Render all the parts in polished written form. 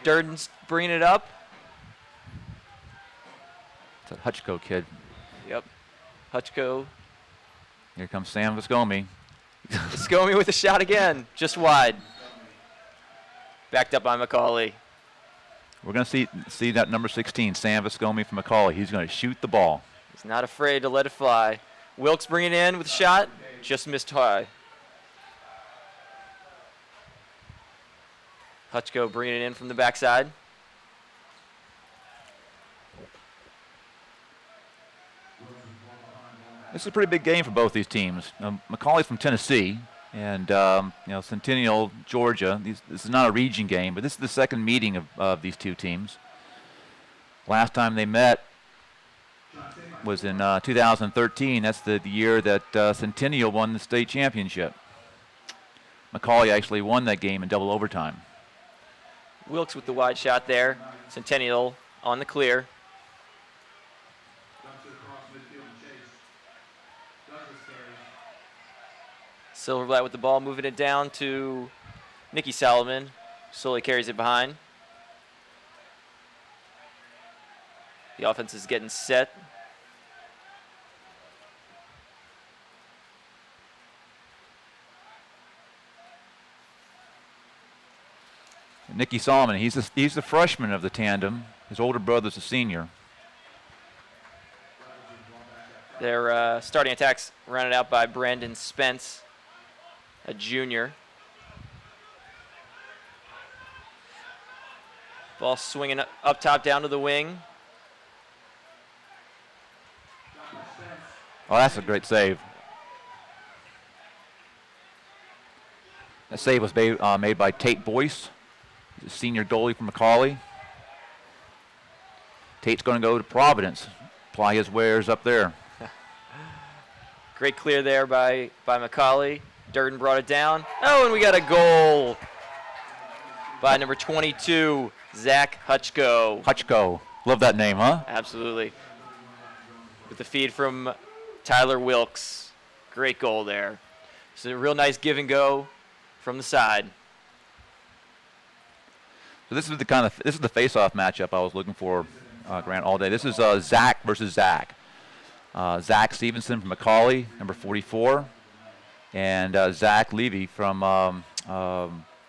Durden's bringing it up. It's a Hutchko kid. Yep. Hutchko. Here comes Sam Viscomi. Viscomi with a shot again, just wide. Backed up by McCauley. We're going to see that number 16, Sam Viscomi from McCauley. He's going to shoot the ball. He's not afraid to let it fly. Wilkes bringing it in with a shot, just missed high. Hutchko bringing it in from the backside. This is a pretty big game for both these teams. McCauley's from Tennessee, and Centennial, Georgia. This is not a region game, but this is the second meeting of these two teams. Last time they met was in 2013. That's the year that Centennial won the state championship. McCauley actually won that game in double overtime. Wilkes with the wide shot there. Centennial on the clear. Silverblatt with the ball, moving it down to Nicky Solomon. Slowly carries it behind. The offense is getting set. Nicky Solomon, he's the freshman of the tandem. His older brother's a senior. Their starting attacks rounded out by Brandon Spence, a junior. Ball swinging up top down to the wing. Oh, that's a great save. That save was made by Tate Boyce, the senior goalie from McCauley. Tate's going to go to Providence, apply his wares up there. Great clear there by McCauley. Durden brought it down. Oh, and we got a goal by number 22, Zach Hutchko. Hutchko. Love that name, huh? Absolutely. With the feed from Tyler Wilkes. Great goal there. It's a real nice give and go from the side. So this is the face-off matchup I was looking for, Grant, all day. This is Zach versus Zach. Zach Stevenson from McCauley, number 44, and Zach Levy from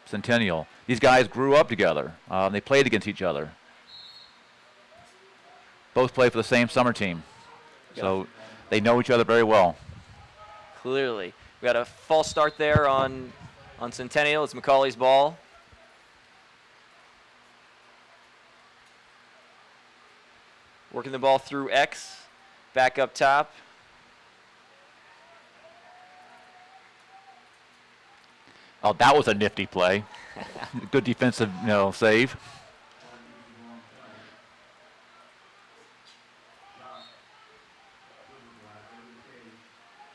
Centennial. These guys grew up together. They played against each other. Both play for the same summer team, so they know each other very well. Clearly. We got a false start there on Centennial. It's McCauley's ball. Working the ball through X. Back up top. Oh, that was a nifty play. Good defensive, save.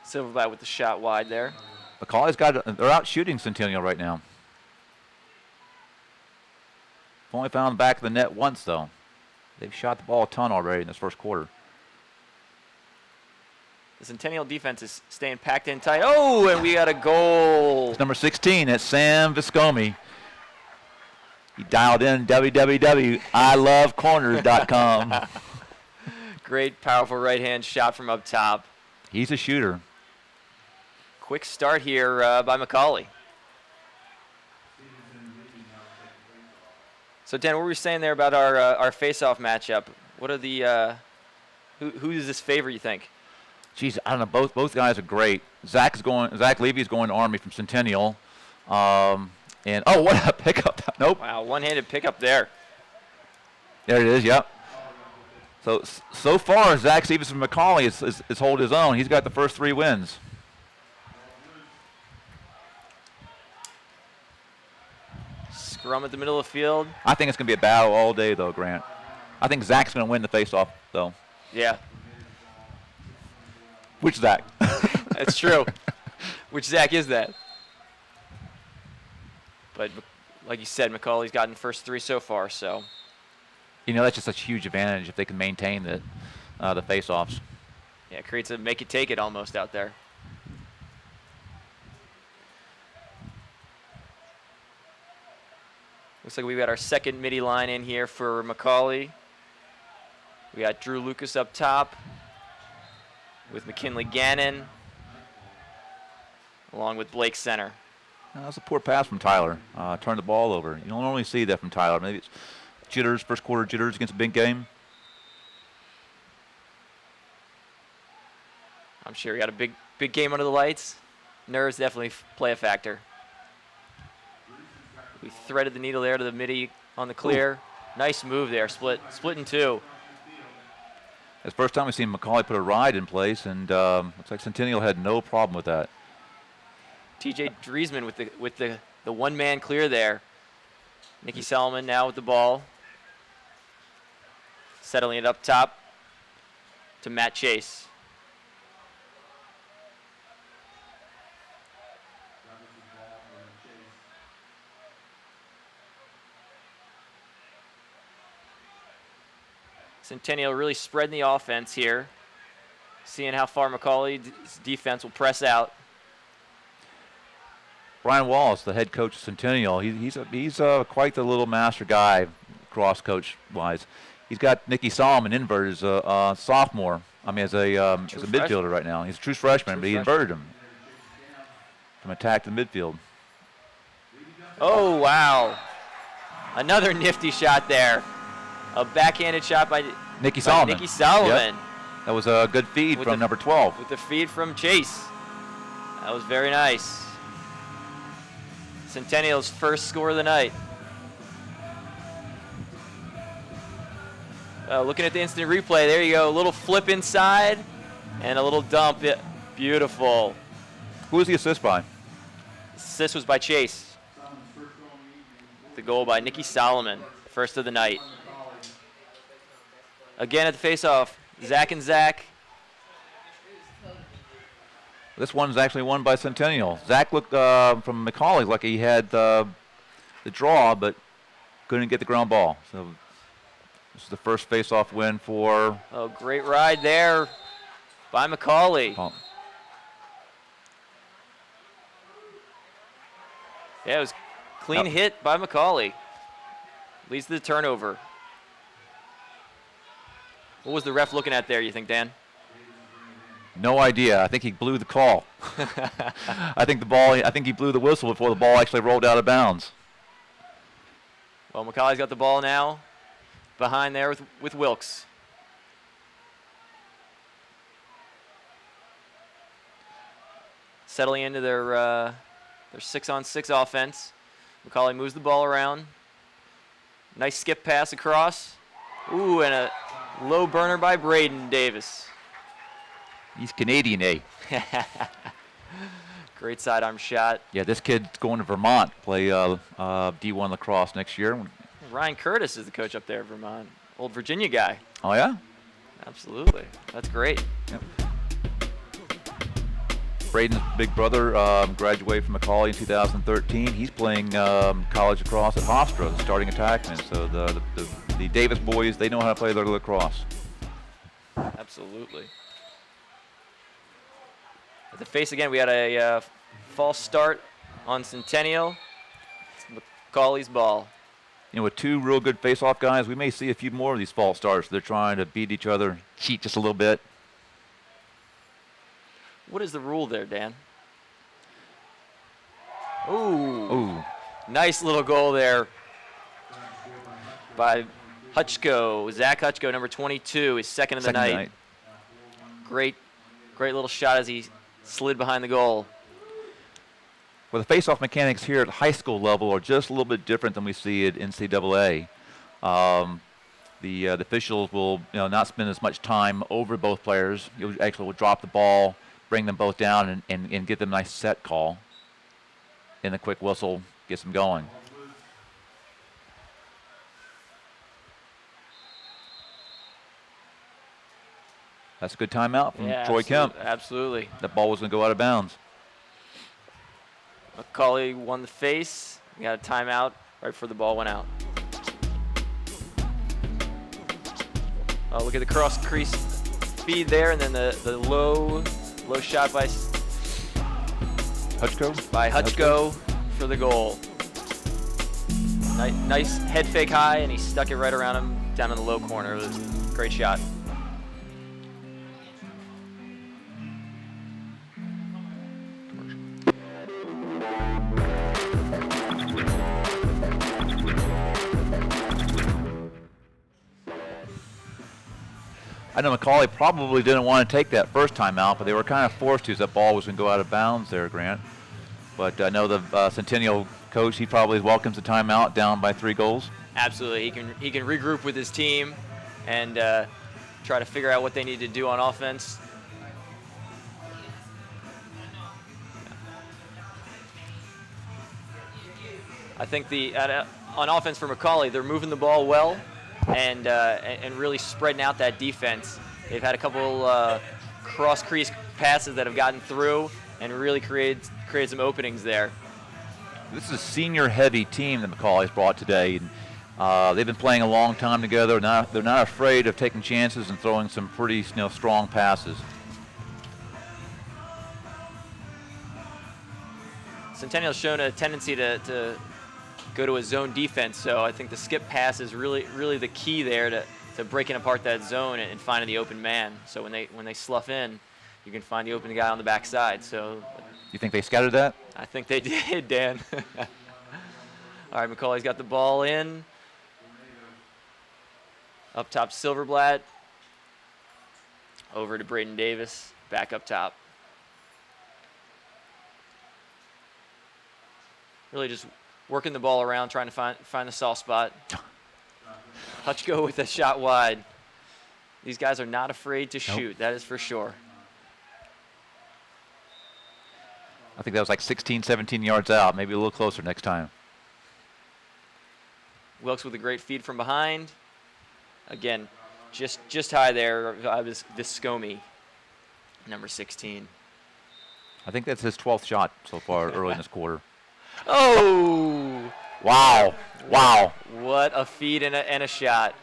Silverback with the shot wide there. McCauley's they're out shooting Centennial right now. Only found the back of the net once, though. They've shot the ball a ton already in this first quarter. The Centennial defense is staying packed in tight. Oh, and we got a goal. It's number 16. That's Sam Viscomi. He dialed in www.ilovecorners.com. Great, powerful right-hand shot from up top. He's a shooter. Quick start here by McCauley. So, Dan, what were you saying there about our face-off matchup? What are the who does this favor, you think? Geez, I don't know. Both guys are great. Zach Levy is going to Army from Centennial. And what a pickup. Nope. Wow, one-handed pickup there. There it is, yep. So far, Zach Stevenson from McCauley is holding his own. He's got the first 3 wins. Scrum at the middle of the field. I think it's going to be a battle all day, though, Grant. I think Zach's going to win the face-off, though. Yeah. Which Zach? That's true. Which Zach is that? But like you said, McCauley's gotten the first 3 so far, so. That's just such a huge advantage if they can maintain the face-offs. Yeah, it creates a make-it-take-it almost out there. Looks like we got our second midi line in here for McCauley. We got Drew Lucas up top with McKinley Gannon, along with Blake Center. That was a poor pass from Tyler. Turned the ball over. You don't normally see that from Tyler. Maybe it's jitters, first quarter jitters against a big game. I'm sure he got a big game under the lights. Nerves definitely play a factor. We threaded the needle there to the midi on the clear. Ooh. Nice move there, split in two. It's the first time we've seen McCauley put a ride in place, and looks like Centennial had no problem with that. TJ Driesman with the one-man clear there. Nicky Solomon now with the ball. Settling it up top to Matt Chase. Centennial really spreading the offense here. Seeing how far McCauley's defense will press out. Brian Wallace, the head coach of Centennial, he's quite the little master guy, cross coach wise. He's got Nicky Solomon inverted as a sophomore. I mean, as a midfielder right now. He's a true freshman, but he inverted him from attack to midfield. Oh wow! Another nifty shot there. A backhanded shot by Nicky Solomon. Yep. That was a good feed from number 12. With the feed from Chase. That was very nice. Centennial's first score of the night. Looking at the instant replay, there you go. A little flip inside and a little dump. Beautiful. Who was the assist by? Assist was by Chase. The goal by Nicky Solomon, first of the night. Again at the face-off, Zach and Zach. This one's actually won by Centennial. Zach looked from McCauley like he had the draw, but couldn't get the ground ball. So this is the first face-off win for. Oh, great ride there by McCauley. Oh. Yeah, it was clean hit by McCauley. Leads to the turnover. What was the ref looking at there, you think, Dan? No idea. I think he blew the call. I think he blew the whistle before the ball actually rolled out of bounds. Well, McCauley's got the ball now behind there with Wilkes. Settling into their 6-on-6 offense. McCauley moves the ball around. Nice skip pass across. Ooh, and a low burner by Braden Davis. He's Canadian, eh? Great sidearm shot. Yeah, this kid's going to Vermont, play D1 lacrosse next year. Ryan Curtis is the coach up there at Vermont. Old Virginia guy. Oh, yeah? Absolutely. That's great. Yep. Braden's big brother graduated from McCauley in 2013. He's playing college lacrosse at Hofstra, starting attackman. So the Davis boys, they know how to play their lacrosse. Absolutely. At the face again, we had a false start on Centennial. It's McCauley's ball. You know, with two real good face-off guys, we may see a few more of these false starts. They're trying to beat each other, cheat just a little bit. What is the rule there, Dan? Ooh. Nice little goal there by Hutchko. Zach Hutchko, number 22, is second of the night. Great little shot as he slid behind the goal. Well, the face-off mechanics here at high school level are just a little bit different than we see at NCAA. The officials will not spend as much time over both players. You actually will drop the ball, bring them both down, and get them a nice set call. And the quick whistle gets them going. That's a good timeout from Troy Kemp. Absolutely. That ball was going to go out of bounds. McCauley won the face. We got a timeout right before the ball went out. Oh, look at the cross crease feed there, and then the low shot by Hutchko for the goal. Nice head fake high, and he stuck it right around him down in the low corner. It was a great shot. I know McCauley probably didn't want to take that first time out, but they were kind of forced to, as that ball was going to go out of bounds there, Grant. But I know the Centennial coach, he probably welcomes the timeout down by 3 goals. Absolutely. He can regroup with his team and try to figure out what they need to do on offense. I think on offense for McCauley, they're moving the ball well and really spreading out that defense. They've had a couple cross crease passes that have gotten through and really created some openings there. This is a senior-heavy team that McCauley's brought today. And, they've been playing a long time together. They're not afraid of taking chances and throwing some pretty strong passes. Centennial's shown a tendency to go to a zone defense, so I think the skip pass is really the key there to breaking apart that zone and finding the open man. So when they slough in, you can find the open guy on the backside. So You think they scouted that? I think they did, Dan. All right, McCauley's got the ball in. Up top, Silverblatt. Over to Braden Davis. Back up top. Really just working the ball around, trying to find the soft spot. Hutchko with a shot wide. These guys are not afraid to shoot, that is for sure. I think that was like 16, 17 yards out, maybe a little closer next time. Wilkes with a great feed from behind. Again, just high there, Viscomi, number 16. I think that's his 12th shot so far early in this quarter. Oh! Wow. Wow. What a feed and a shot.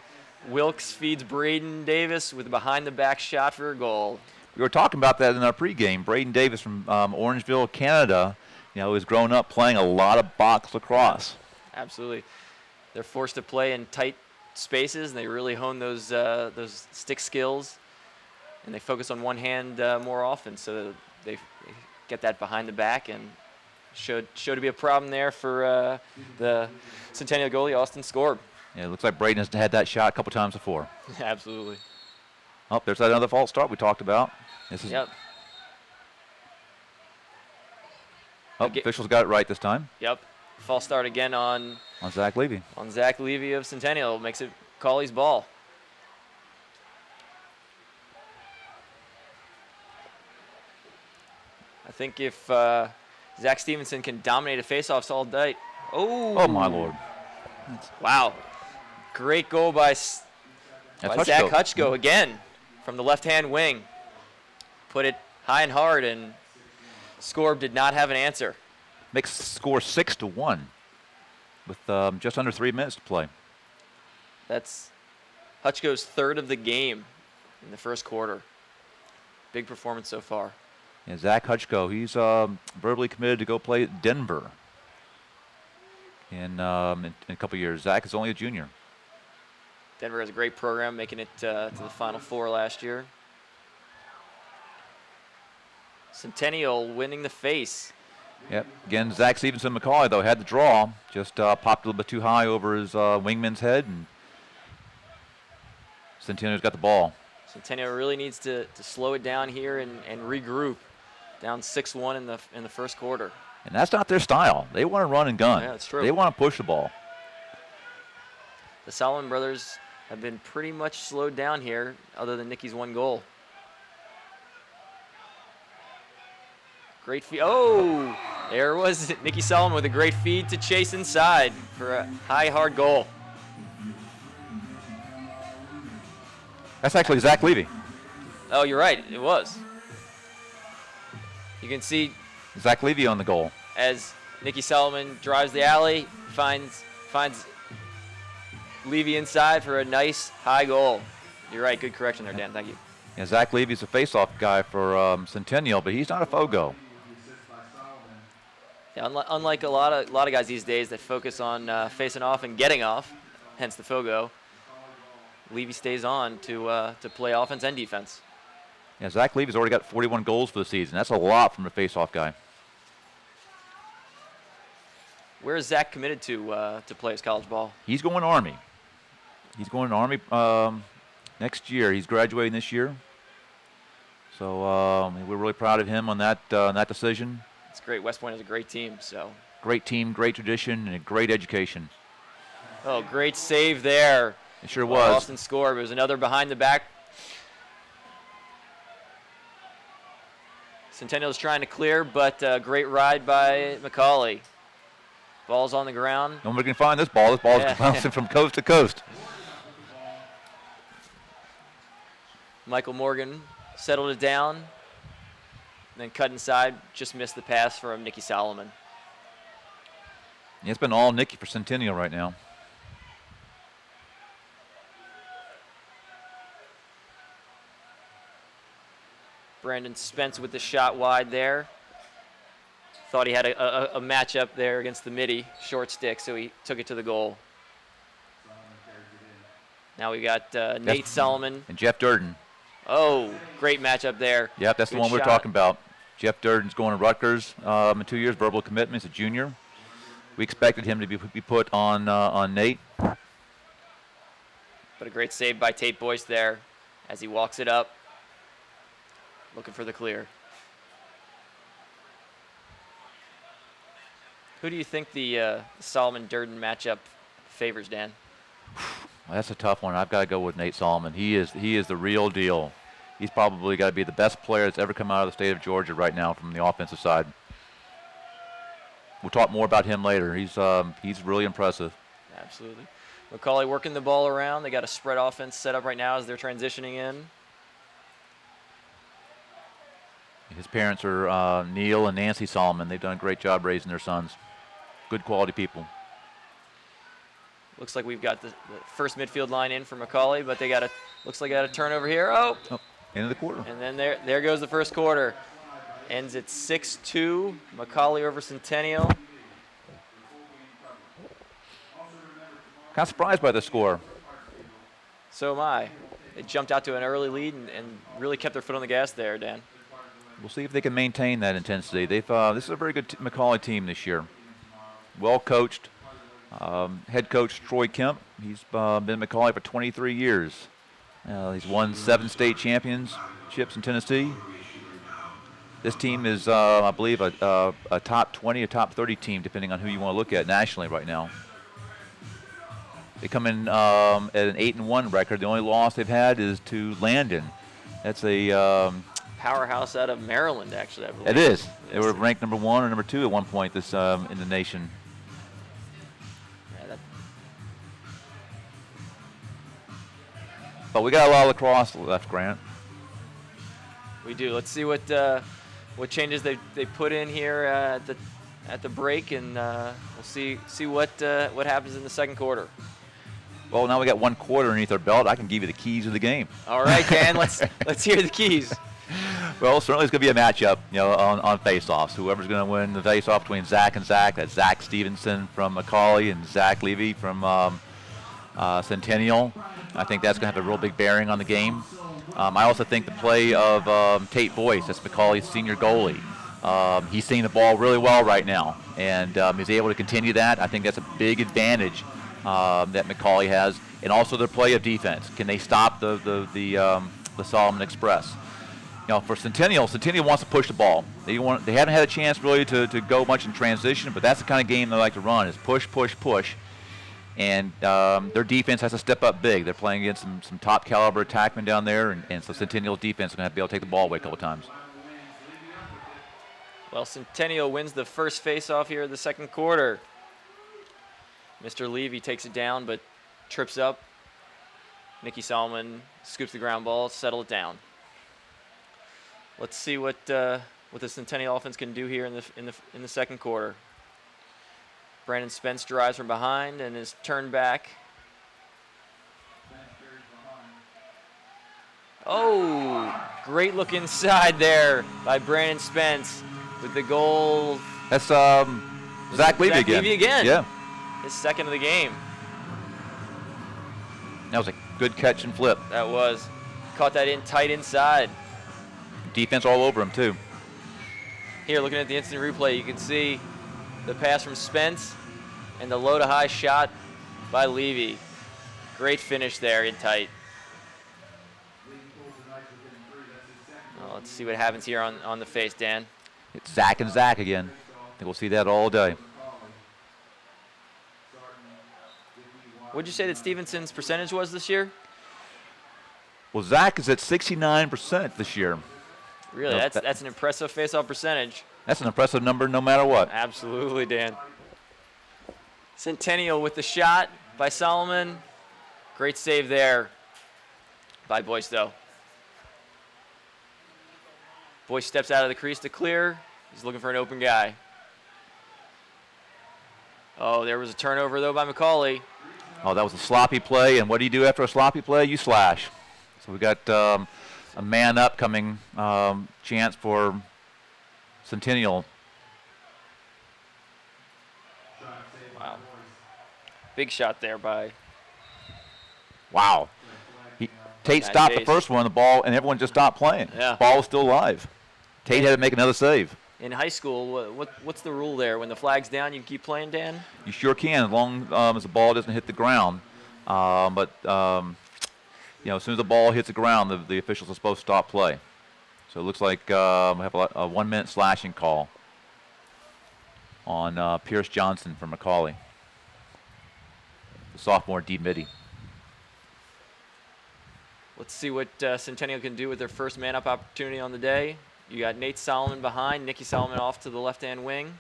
Wilkes feeds Braden Davis with a behind-the-back shot for a goal. We were talking about that in our pregame. Braden Davis from Orangeville, Canada, has grown up playing a lot of box lacrosse. Absolutely. They're forced to play in tight spaces, and they really hone those stick skills, and they focus on one hand more often, so they get that behind the back, and showed to be a problem there for the Centennial goalie, Austin Scorb. Yeah, it looks like Braden has had that shot a couple times before. Absolutely. Oh, there's another false start we talked about. Yep. Oh, officials got it right this time. Yep. False start again on Zach Levy. On Zach Levy of Centennial. Makes it Cawley's ball. I think if Zach Stevenson can dominate a faceoffs all day. Oh, my Lord. Wow. Great goal by Zach Hutchko again from the left-hand wing. Put it high and hard, and Scorb did not have an answer. Makes the score 6-1 with just under 3 minutes to play. That's Hutchko's third of the game in the first quarter. Big performance so far. Yeah, Zach Hutchko, he's verbally committed to go play at Denver in a couple years. Zach is only a junior. Denver has a great program, making it to the Final Four last year. Centennial winning the face. Yep. Again, Zach Stevenson McCauley, though, had the draw. Just popped a little bit too high over his wingman's head, and Centennial's got the ball. Centennial really needs to slow it down here and regroup. Down 6-1 in the first quarter. And that's not their style. They want to run and gun. Yeah, that's true. They want to push the ball. The Solomon brothers have been pretty much slowed down here, other than Nicky's one goal. Great feed. Oh, there was Nicky Solomon with a great feed to chase inside for a high, hard goal. That's actually Zach Levy. Oh, you're right. It was. You can see Zach Levy on the goal. As Nicky Solomon drives the alley, finds Levy inside for a nice high goal. You're right. Good correction there, Dan. Thank you. Yeah, Zach Levy's a face-off guy for Centennial, but he's not a Fogo. Yeah, unlike a lot of guys these days that focus on facing off and getting off, hence the FOGO, Levy stays on to play offense and defense. Yeah, Zach Levy's already got 41 goals for the season. That's a lot from a face-off guy. Where is Zach committed to play his college ball? He's going Army. He's going to Army next year. He's graduating this year. So we're really proud of him on that decision. It's great. West Point is a great team. So great team, great tradition, and a great education. Oh, great save there. It sure was. Austin scored. It was another behind the back. Centennial's trying to clear, but great ride by McCauley. Ball's on the ground. Nobody can find this ball. This ball is bouncing from coast to coast. Michael Morgan settled it down, then cut inside, just missed the pass from Nicky Solomon. Yeah, it's been all Nicky for Centennial right now. Brandon Spence with the shot wide there. Thought he had a matchup there against the midi, short stick, so he took it to the goal. Now we got Nate Solomon. And Jeff Durden. Oh, great matchup there. Yep, that's Good the one we're shot. talking about. Jeff Durden's going to Rutgers in 2 years, verbal commitment. He's a junior. We expected him to be put on Nate. But a great save by Tate Boyce there as he walks it up, looking for the clear. Who do you think the Solomon-Durden matchup favors, Dan? Well, that's a tough one. I've got to go with Nate Solomon. He is the real deal. He's probably got to be the best player that's ever come out of the state of Georgia right now from the offensive side. We'll talk more about him later. He's really impressive. Absolutely. McCauley working the ball around. They got a spread offense set up right now as they're transitioning in. His parents are Neil and Nancy Solomon. They've done a great job raising their sons. Good quality people. Looks like we've got the first midfield line in for McCauley, but looks like they got a turnover here. Oh, end of the quarter. And then there goes the first quarter. Ends at 6-2. McCauley over Centennial. Kind of surprised by the score. So am I. They jumped out to an early lead and really kept their foot on the gas there, Dan. We'll see if they can maintain that intensity. This is a very good McCauley team this year. Well coached. Head coach Troy Kemp. He's been at McCauley for 23 years. He's won 7 state championships in Tennessee. This team is, I believe, a top 20 or top 30 team, depending on who you want to look at nationally right now. They come in at an 8-1 record. The only loss they've had is to Landon. That's a powerhouse out of Maryland, actually, I believe. It is. They were ranked number 1 or number 2 at one point in the nation. Yeah, but we got a lot of lacrosse left, Grant. We do. Let's see what changes they put in here at the break, and we'll see what happens in the second quarter. Well, now we got 1 quarter underneath our belt. I can give you the keys of the game. All right, Dan. let's hear the keys. Well, certainly it's going to be a matchup, on face-offs. Whoever's going to win the face-off between Zach and Zach, that's Zach Stevenson from McCauley and Zach Levy from Centennial. I think that's going to have a real big bearing on the game. I also think the play of Tate Boyce, that's McCauley's senior goalie. He's seeing the ball really well right now, and he's able to continue that. I think that's a big advantage that McCauley has, and also their play of defense. Can they stop the Solomon Express? For Centennial wants to push the ball. They haven't had a chance really to go much in transition, but that's the kind of game they like to run, is push, push, push. And their defense has to step up big. They're playing against some top caliber attackmen down there, and so Centennial's defense is going to have to be able to take the ball away a couple times. Well, Centennial wins the first face-off here of the second quarter. Mr. Levy takes it down, but trips up. Nicky Solomon scoops the ground ball, settle it down. Let's see what the Centennial offense can do here in the second quarter. Brandon Spence drives from behind and is turned back. Oh, great look inside there by Brandon Spence with the goal. That's Zach Levy again. Levy again. Yeah. His second of the game. That was a good catch and flip. That was. Caught that in tight inside. Defense all over him, too. Here, looking at the instant replay, you can see the pass from Spence and the low to high shot by Levy. Great finish there in tight. Well, let's see what happens here on the face, Dan. It's Zach and Zach again. I think we'll see that all day. What'd you say that Stevenson's percentage was this year? Well, Zach is at 69% this year. Really, that's an impressive face-off percentage. That's an impressive number no matter what. Absolutely, Dan. Centennial with the shot by Solomon. Great save there by Boyce, though. Boyce steps out of the crease to clear. He's looking for an open guy. Oh, there was a turnover, though, by McCauley. Oh, that was a sloppy play, and what do you do after a sloppy play? You slash. So we got a man up coming chance for Centennial. Wow. Big shot there by... Wow. Tate stopped the first one, the ball, and everyone just stopped playing. Yeah. Ball was still live. Tate had to make another save. In high school, what's the rule there? When the flag's down, you can keep playing, Dan? You sure can, as long as the ball doesn't hit the ground. But as soon as the ball hits the ground, the officials are supposed to stop play. So it looks like we have a 1 minute slashing call on Pierce Johnson from McCauley, the sophomore D midi. Let's see what Centennial can do with their first man-up opportunity on the day. You got Nate Solomon behind, Nicky Solomon off to the left-hand wing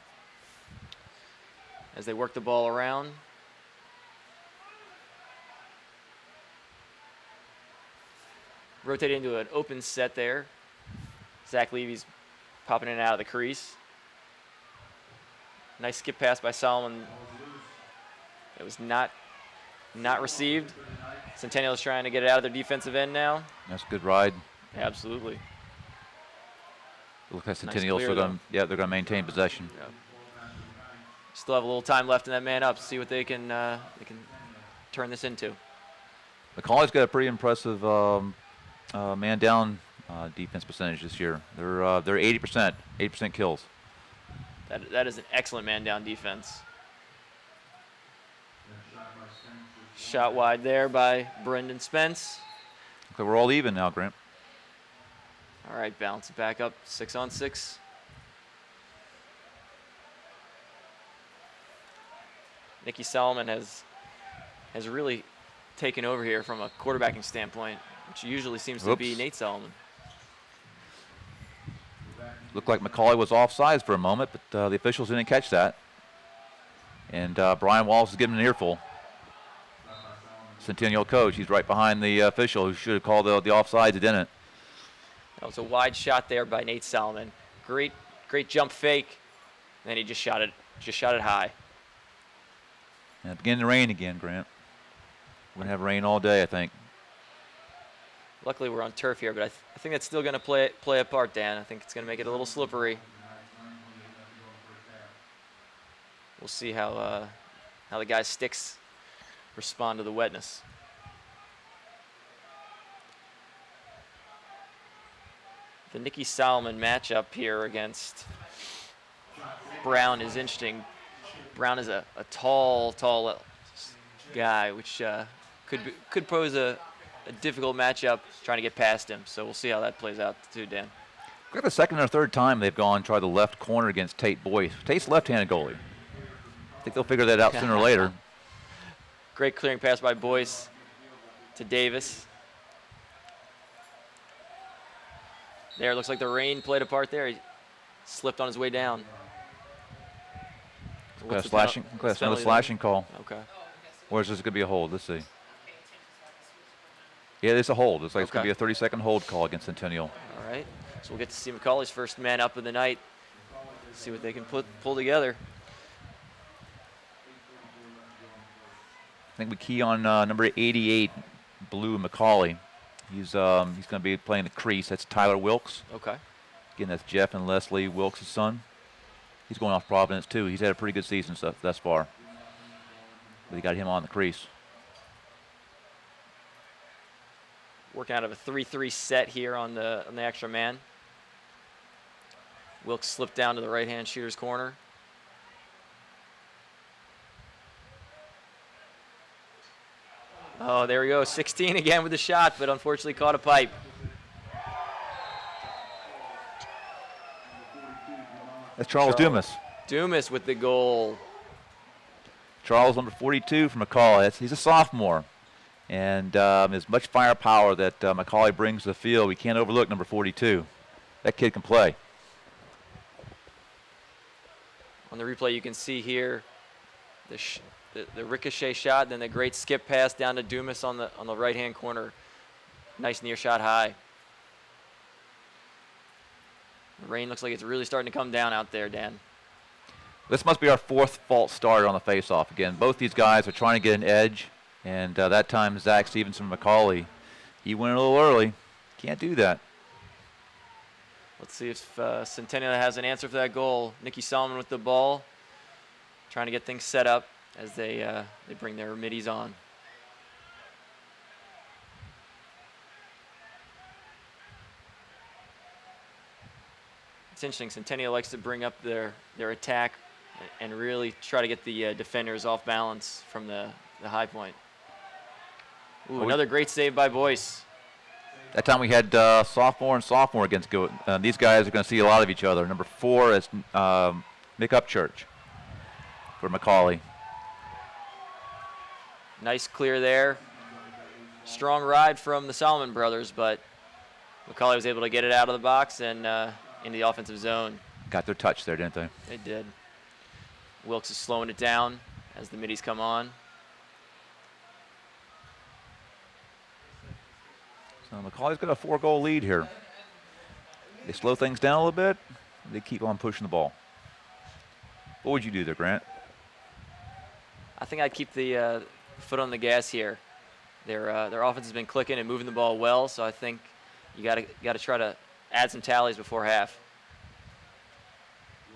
as they work the ball around. Rotate into an open set there. Zach Levy's popping in and out of the crease. Nice skip pass by Solomon. It was not received. Centennial is trying to get it out of their defensive end now. That's a good ride. Absolutely. It looks like Centennial still going to, they're going to maintain possession. Yep. Still have a little time left in that man up. See what they can turn this into. McCauley's got a pretty impressive man down defense percentage this year. They're 80% kills. That is an excellent man down defense. Shot wide there by Brendan Spence. Okay, we're all even now, Grant. All right, bounce it back up, 6-on-6. Nicky Solomon has really taken over here from a quarterbacking standpoint, which usually seems to be Nate Solomon. Looked like McCauley was offsides for a moment, but the officials didn't catch that. And Brian Wallace is giving an earful. Centennial coach, he's right behind the official who should have called the offsides, didn't. That was a wide shot there by Nate Solomon. Great jump fake. And then he just shot it high. And it's beginning to rain again, Grant. We're going to have rain all day, I think. Luckily, we're on turf here, but I think that's still going to play a part, Dan. I think it's going to make it a little slippery. We'll see how the guys' sticks respond to the wetness. The Nicky Solomon matchup here against Brown is interesting. Brown is a tall guy, which could pose a difficult matchup trying to get past him. So we'll see how that plays out too, Dan. Got the second or third time they've gone try the left corner against Tate Boyce. Tate's left-handed goalie. I think they'll figure that out sooner or later. Great clearing pass by Boyce to Davis. There, looks like the rain played a part there. He slipped on his way down. Got another slashing call. Okay. Or is this going to be a hold? Let's see. Yeah, it's a hold. It's like it's going to be a 30-second hold call against Centennial. All right. So we'll get to see McCauley's first man up of the night. See what they can pull together. I think we key on number 88, Blue McCauley. He's going to be playing the crease. That's Tyler Wilkes. Okay. Again, that's Jeff and Leslie Wilkes' son. He's going off Providence, too. He's had a pretty good season thus far. But he got him on the crease. Working out of a 3-3 set here on the extra man. Wilkes slipped down to the right-hand shooter's corner. Oh, there we go. 16 again with the shot, but unfortunately caught a pipe. That's Charles Dumas. Dumas with the goal. Charles, number 42 from McCallie. He's a sophomore. And as much firepower that McCallie brings to the field, we can't overlook number 42. That kid can play. On the replay, you can see here the ricochet shot, then the great skip pass down to Dumas on the right-hand corner. Nice near shot high. The rain looks like it's really starting to come down out there, Dan. This must be our fourth false starter on the faceoff. Again, both these guys are trying to get an edge, and that time Zach Stevenson from McCallie, he went a little early. Can't do that. Let's see if Centennial has an answer for that goal. Nicky Solomon with the ball, trying to get things set up as they bring their middies on. It's interesting. Centennial likes to bring up their attack and really try to get the defenders off balance from the high point. Ooh, another great save by Boyce. That time we had sophomore and sophomore against go. These guys are going to see a lot of each other. Number 4 is Mick Upchurch for McCallie. Nice clear there. Strong ride from the Solomon brothers, but McCallie was able to get it out of the box and into the offensive zone. Got their touch there, didn't they? They did. Wilkes is slowing it down as the middies come on. So McCallie's got a 4-goal lead here. They slow things down a little bit. They keep on pushing the ball. What would you do there, Grant? I think I'd keep the foot on the gas here. Their offense has been clicking and moving the ball well, so I think you got to try to add some tallies before half.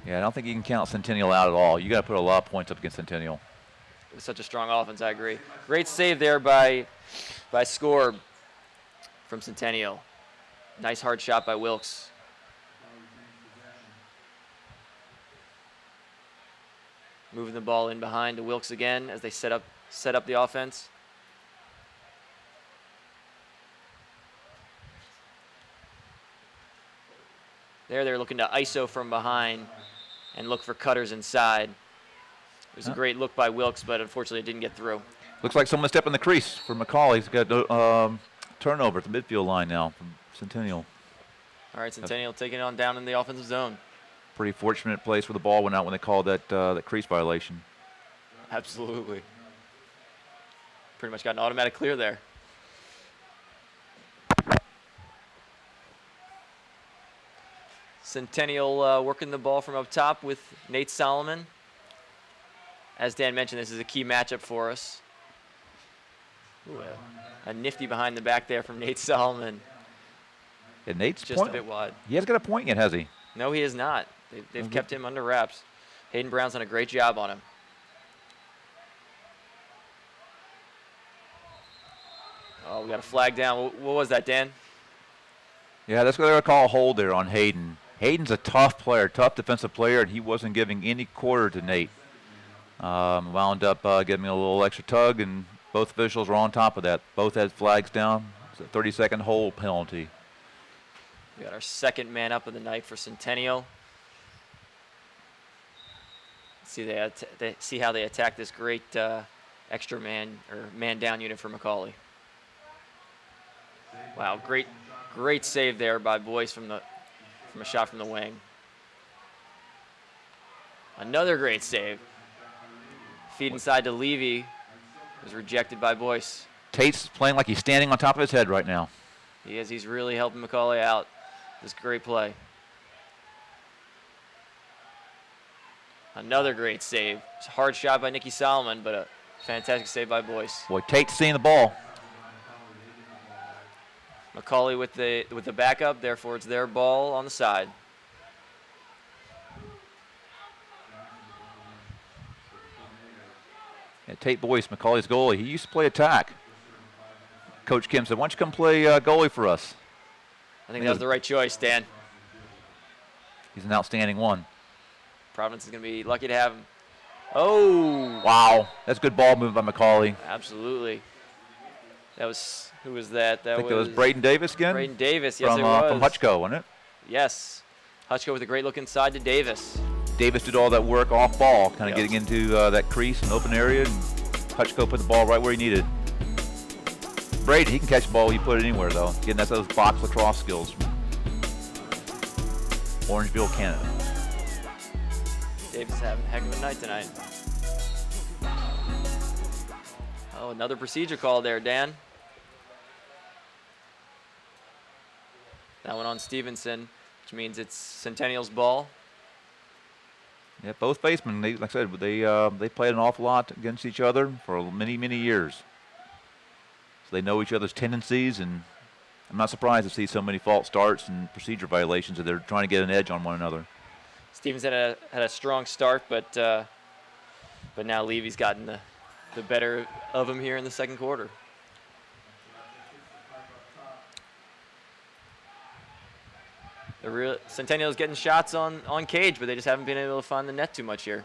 Yeah, I don't think you can count Centennial out at all. You got to put a lot of points up against Centennial. It's such a strong offense, I agree. Great save there by Scorb from Centennial. Nice hard shot by Wilkes. Moving the ball in behind to Wilkes again as they set up the offense. They're looking to ISO from behind and look for cutters inside. It was a great look by Wilkes, but unfortunately it didn't get through. Looks like someone stepped in the crease for McCallie. He's got a turnover at the midfield line now from Centennial. All right, Centennial taking it on down in the offensive zone. Pretty fortunate place where the ball went out when they called that crease violation. Absolutely. Pretty much got an automatic clear there. Centennial working the ball from up top with Nate Solomon. As Dan mentioned, this is a key matchup for us. Ooh, a nifty behind the back there from Nate Solomon. And Nate's just a bit wide. He hasn't got a point yet, has he? No, he has not. They've kept him under wraps. Hayden Brown's done a great job on him. Oh, we got a flag down. What was that, Dan? Yeah, that's what they're going to call a hold there on Hayden. Hayden's a tough player, tough defensive player, and he wasn't giving any quarter to Nate. Wound up giving a little extra tug, and both officials were on top of that. Both had flags down. It's a 30-second hold penalty. We got our second man up of the night for Centennial. See how they attack this great extra man or man down unit for McCallie. Wow, great save there by Boyce from a shot from the wing. Another great save. Feed inside to Levy. Was rejected by Boyce. Tate's playing like he's standing on top of his head right now. He is. He's really helping McCallie out. This great play. Another great save. It's a hard shot by Nicky Solomon, but a fantastic save by Boyce. Boy, Tate's seeing the ball. McCallie with the backup, therefore it's their ball on the side. Tate Boyce, McCauley's goalie. He used to play attack. Coach Kim said, why don't you come play goalie for us? I think that was the right choice, Dan. He's an outstanding one. Providence is going to be lucky to have him. Oh! Wow. That's good ball movement by McCauley. Absolutely. That was, who was that? I think it was Braden Davis again? Braden Davis, yes, it was. From Hutchko, wasn't it? Yes. Hutchko with a great look inside to Davis. Davis did all that work off ball, kind of getting into that crease and open area, and Hutchko put the ball right where he needed. Braden, he can catch the ball, you put it anywhere, though. Again, that's those box lacrosse skills. Orangeville, Canada. Davis having a heck of a night tonight. Oh, another procedure call there, Dan. That one on Stevenson, which means it's Centennial's ball. Yeah, both basemen, like I said, they played an awful lot against each other for many, many years. So they know each other's tendencies, and I'm not surprised to see so many false starts and procedure violations that they're trying to get an edge on one another. Stevenson had a strong start, but now Levy's gotten the better of him here in the second quarter. Centennial's getting shots on cage, but they just haven't been able to find the net too much here.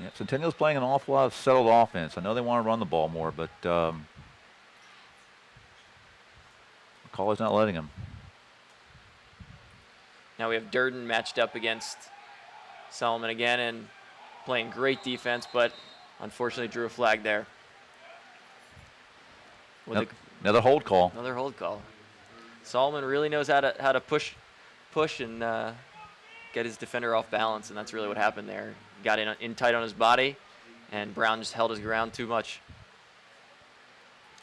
Yeah, Centennial's playing an awful lot of settled offense. I know they want to run the ball more, but McCauley's not letting them. Now we have Durden matched up against Solomon again and playing great defense, but unfortunately drew a flag there. Another hold call. Another hold call. Solomon really knows how to push and get his defender off balance, and that's really what happened there. Got in tight on his body, and Brown just held his ground too much.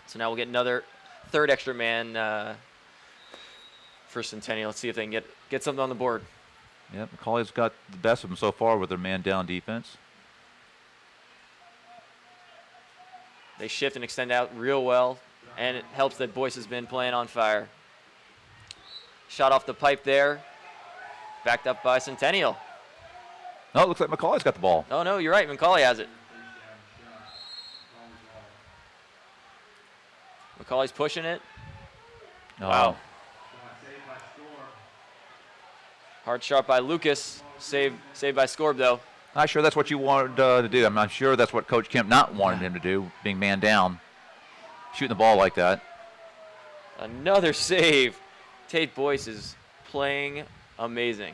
So now we'll get another third extra man for Centennial. Let's see if they can get something on the board. Yeah, McCauley's got the best of them so far with their man-down defense. They shift and extend out real well, and it helps that Boyce has been playing on fire. Shot off the pipe there, backed up by Centennial. No, it looks like McCauley's got the ball. Oh, no, you're right. McCauley has it. McCauley's pushing it. Oh. Wow. Hard shot by Lucas. Saved by Scorb, though. Not sure that's what you wanted to do. I'm not sure that's what Coach Kemp not wanted him to do, being man down, shooting the ball like that. Another save. Tate Boyce is playing amazing.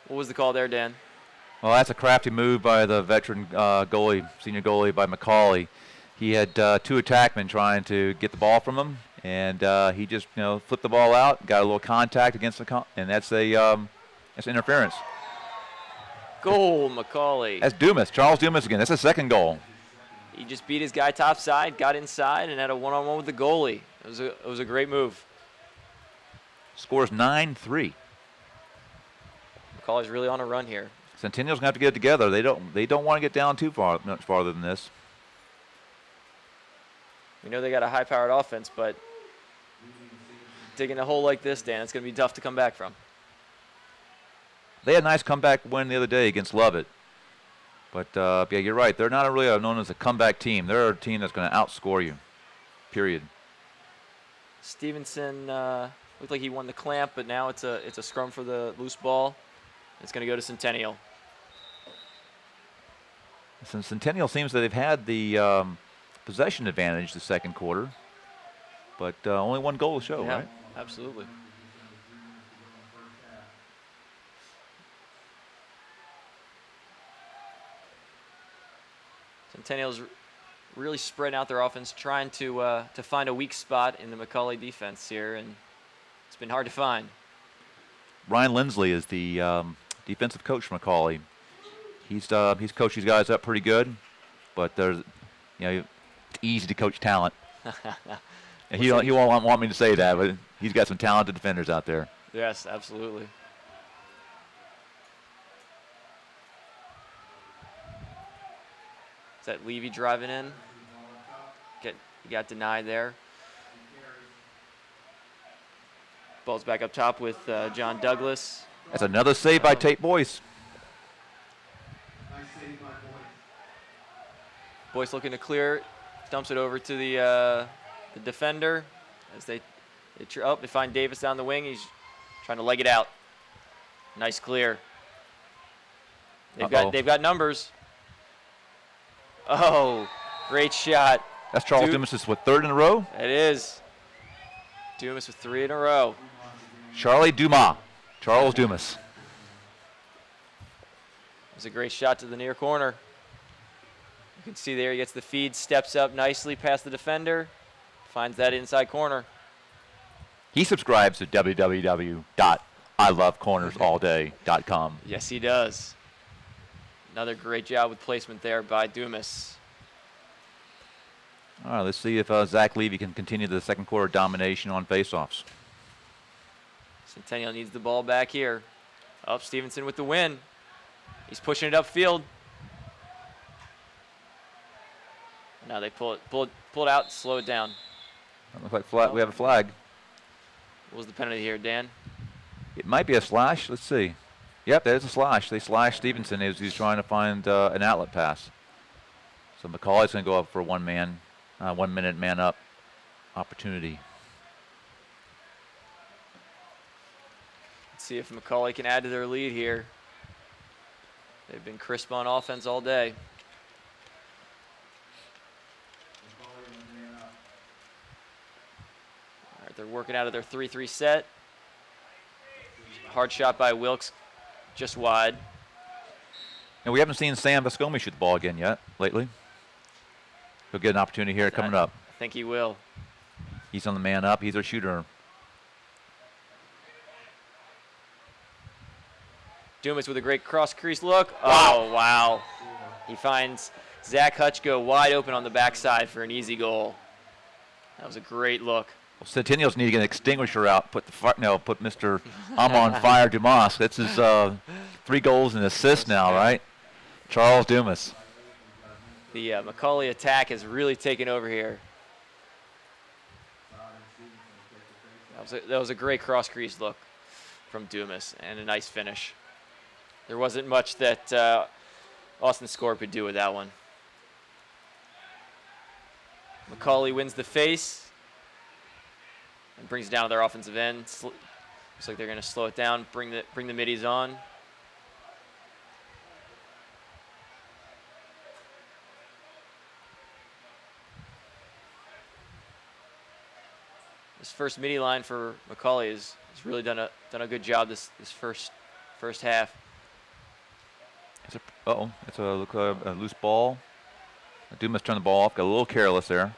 What was the call there, Dan? Well, that's a crafty move by the veteran goalie, senior goalie by McCauley. He had two attackmen trying to get the ball from him, and he just flipped the ball out, got a little contact against and that's interference. Goal, McCauley. That's Dumas, Charles Dumas again. That's his second goal. He just beat his guy topside, got inside, and had a one-on-one with the goalie. It was a great move. Scores 9-3. McCauley's really on a run here. Centennial's gonna have to get it together. They don't want to get down much farther than this. We know they got a high-powered offense, but digging a hole like this, Dan, it's going to be tough to come back from. They had a nice comeback win the other day against Lovett. But, yeah, you're right. They're not really known as a comeback team. They're a team that's going to outscore you, period. Stevenson looked like he won the clamp, but now it's a scrum for the loose ball. It's going to go to Centennial. Since Centennial seems that they've had the possession advantage the second quarter, but only one goal to show, right? Absolutely. Centennial's really spreading out their offense, trying to find a weak spot in the McCauley defense here, and it's been hard to find. Ryan Lindsley is the defensive coach for McCauley. He's coached these guys up pretty good, but there's it's easy to coach talent. And he won't want me to say that, but he's got some talented defenders out there. Yes, absolutely. Is that Levy driving in? He got denied there. Ball's back up top with John Douglas. That's another save by Tate Boyce. Boyce looking to clear, dumps it over to the defender as they find Davis down the wing. He's trying to leg it out. Nice clear. They've got numbers. Oh, great shot. That's Charles Dumas' third in a row? It is. Dumas with 3 in a row. Charles Dumas. It was a great shot to the near corner. You can see there he gets the feed, steps up nicely past the defender, finds that inside corner. He subscribes to www.ilovecornersallday.com. Yes, he does. Another great job with placement there by Dumas. All right, let's see if Zach Levy can continue the second quarter domination on faceoffs. Centennial needs the ball back here. Up, Stevenson with the win. He's pushing it upfield. Now they pull it out, slow it down. Looks like we have a flag. What was the penalty here, Dan? It might be a slash. Let's see. Yep, there's a slash. They slashed Stevenson as he was trying to find an outlet pass. So McCauley's going to go up for a 1 minute man up opportunity. Let's see if McCauley can add to their lead here. They've been crisp on offense all day. All right, they're working out of their 3-3 set. Hard shot by Wilkes, just wide. And we haven't seen Sam Vascomi shoot the ball again yet lately. He'll get an opportunity here coming up. I think he will. He's on the man up. He's our shooter. Dumas with a great cross crease look. Wow. Oh, wow. He finds Zach Hutchko wide open on the backside for an easy goal. That was a great look. Well, Centennials need to get an extinguisher out. Put Mr. I'm on fire Dumas. That's his 3 goals and assists now, right? Charles Dumas. The McCauley attack has really taken over here. That was a great cross crease look from Dumas and a nice finish. There wasn't much that Austin Scorp could do with that one. McCauley wins the face and brings it down to their offensive end. Looks like they're going to slow it down, bring the middies on. This first midi line for McCauley has really done a good job this first half. It's a loose ball. Dumas turned the ball off. Got a little careless there.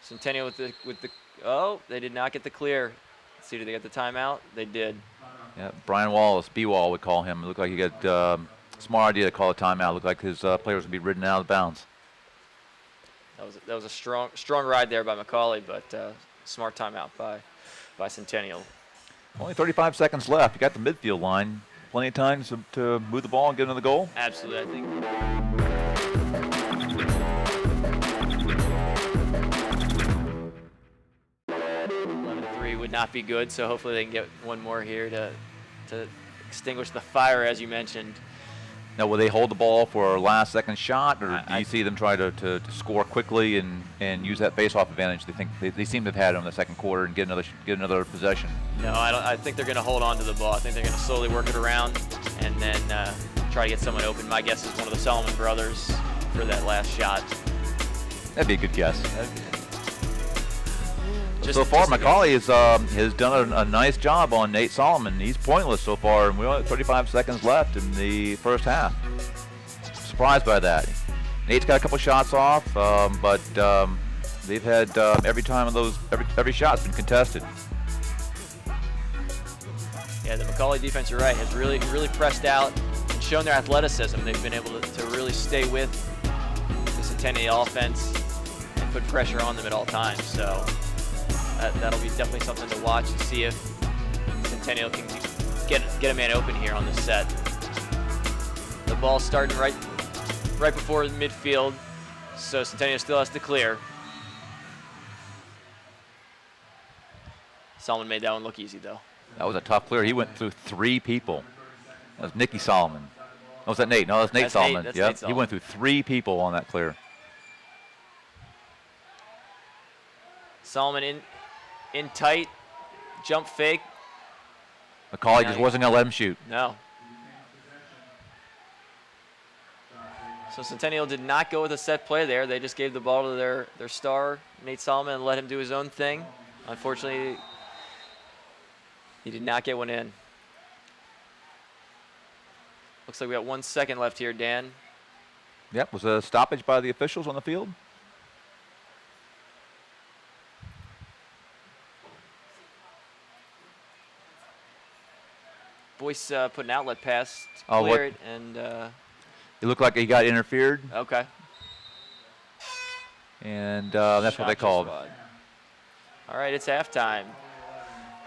Centennial with the they did not get the clear. Let's see, did they get the timeout? They did. Yeah, Brian Wallace, B-Wall would call him. It looked like he got smart idea to call a timeout. It looked like his players would be ridden out of bounds. That was a strong ride there by McCauley, but smart timeout by Centennial. Only 35 seconds left. You got the midfield line. Plenty of time to move the ball and get another goal. Absolutely, I think. 11-3 would not be good, so hopefully they can get one more here to extinguish the fire, as you mentioned. Now, will they hold the ball for a last-second shot, or do you see them try to score quickly and use that face-off advantage? They seem to have had it in the second quarter and get another possession. No, I think they're going to hold on to the ball. I think they're going to slowly work it around and then try to get someone open. My guess is one of the Solomon brothers for that last shot. That'd be a good guess. So far, McCauley has done a nice job on Nate Solomon. He's pointless so far, and we only have 35 seconds left in the first half. Surprised by that. Nate's got a couple shots off, but they've had every shot's been contested. Yeah, the McCauley defense, you're right, has really pressed out and shown their athleticism. They've been able to really stay with the Centennial offense and put pressure on them at all times. So that'll be definitely something to watch and see if Centennial can get a man open here on this set. The ball's starting right before midfield, so Centennial still has to clear. Solomon made that one look easy, though. That was a tough clear. He went through 3 people. That was Nicky Solomon. Oh, was that Nate? No, that's Nate Solomon. That's Yep. Nate Solomon. He went through 3 people on that clear. Solomon in tight, jump fake. McCauley just wasn't going to let him shoot. No. So Centennial did not go with a set play there. They just gave the ball to their star, Nate Solomon, and let him do his own thing. Unfortunately, he did not get one in. Looks like we got 1 second left here, Dan. Yep, was a stoppage by the officials on the field. Boyce put an outlet pass to Oh, clear it, and It looked like he got interfered, okay. and that's what they Shot called. squad. All right, it's halftime.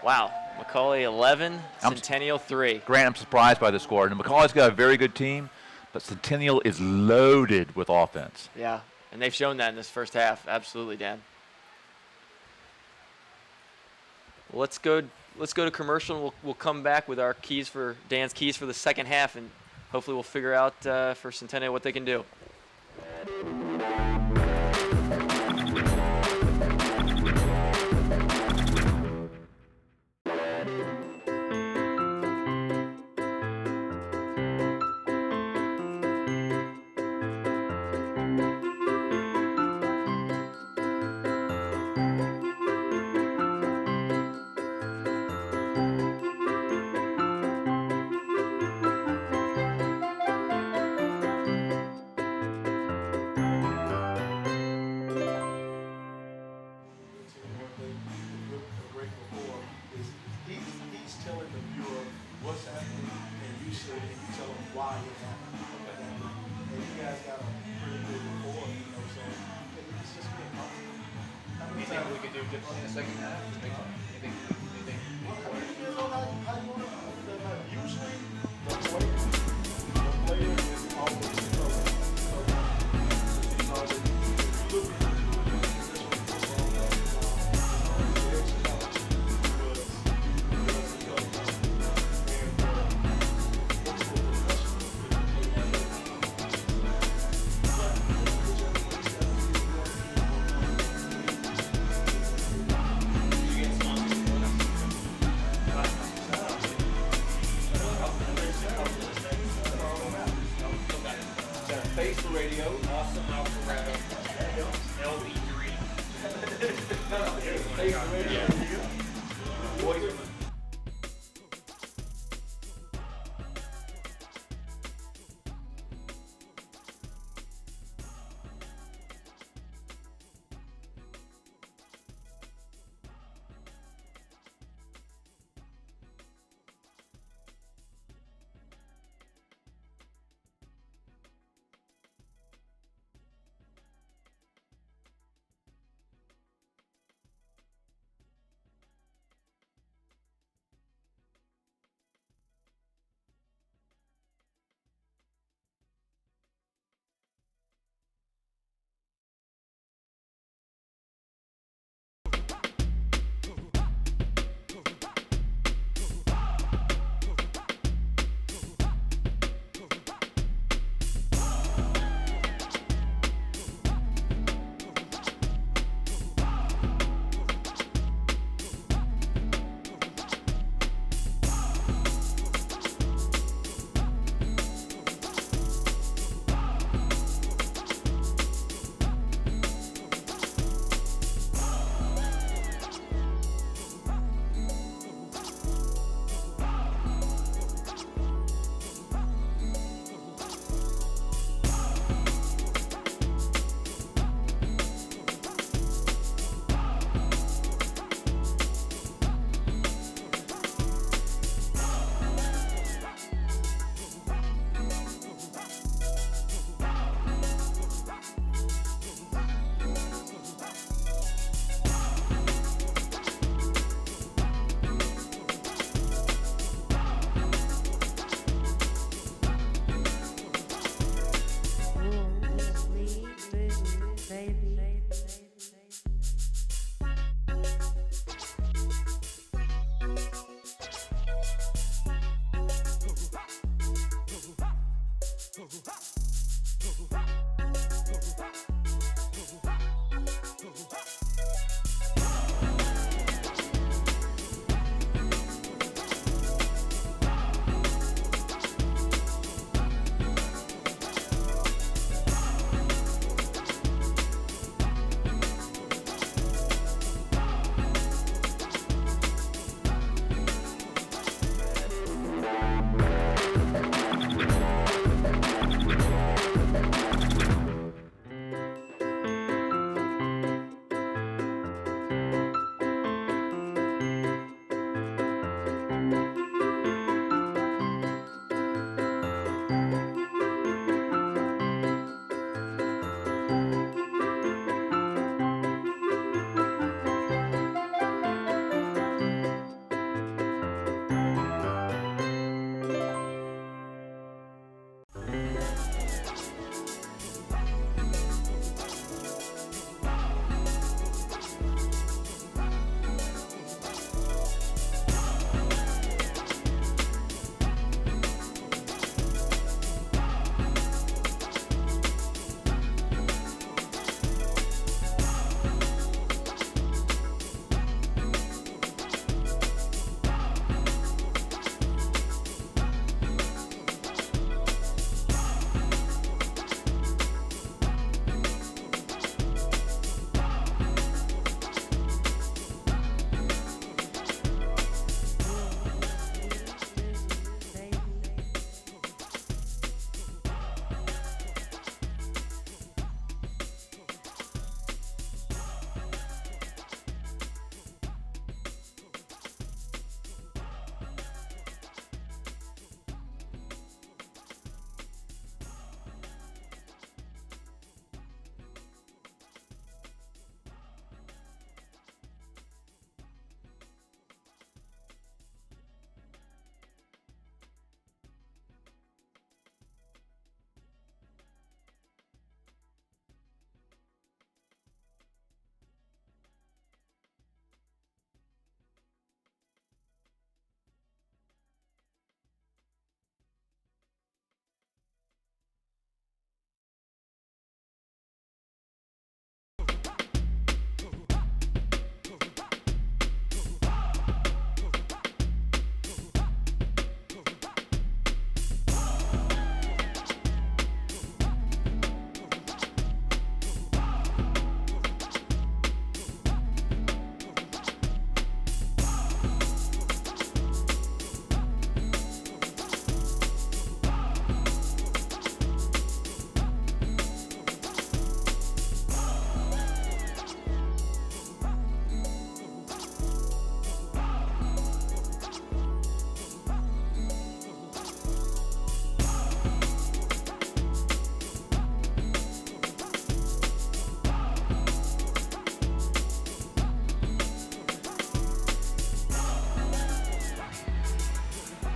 Wow, McCauley 11, Centennial 3. Grant, I'm surprised by the score. And McCauley's got a very good team, but Centennial is loaded with offense. Yeah, and they've shown that in this first half. Absolutely, Dan. Well, let's go to commercial, and we'll come back with our Dan's keys for the second half, and hopefully we'll figure out for Centennial what they can do.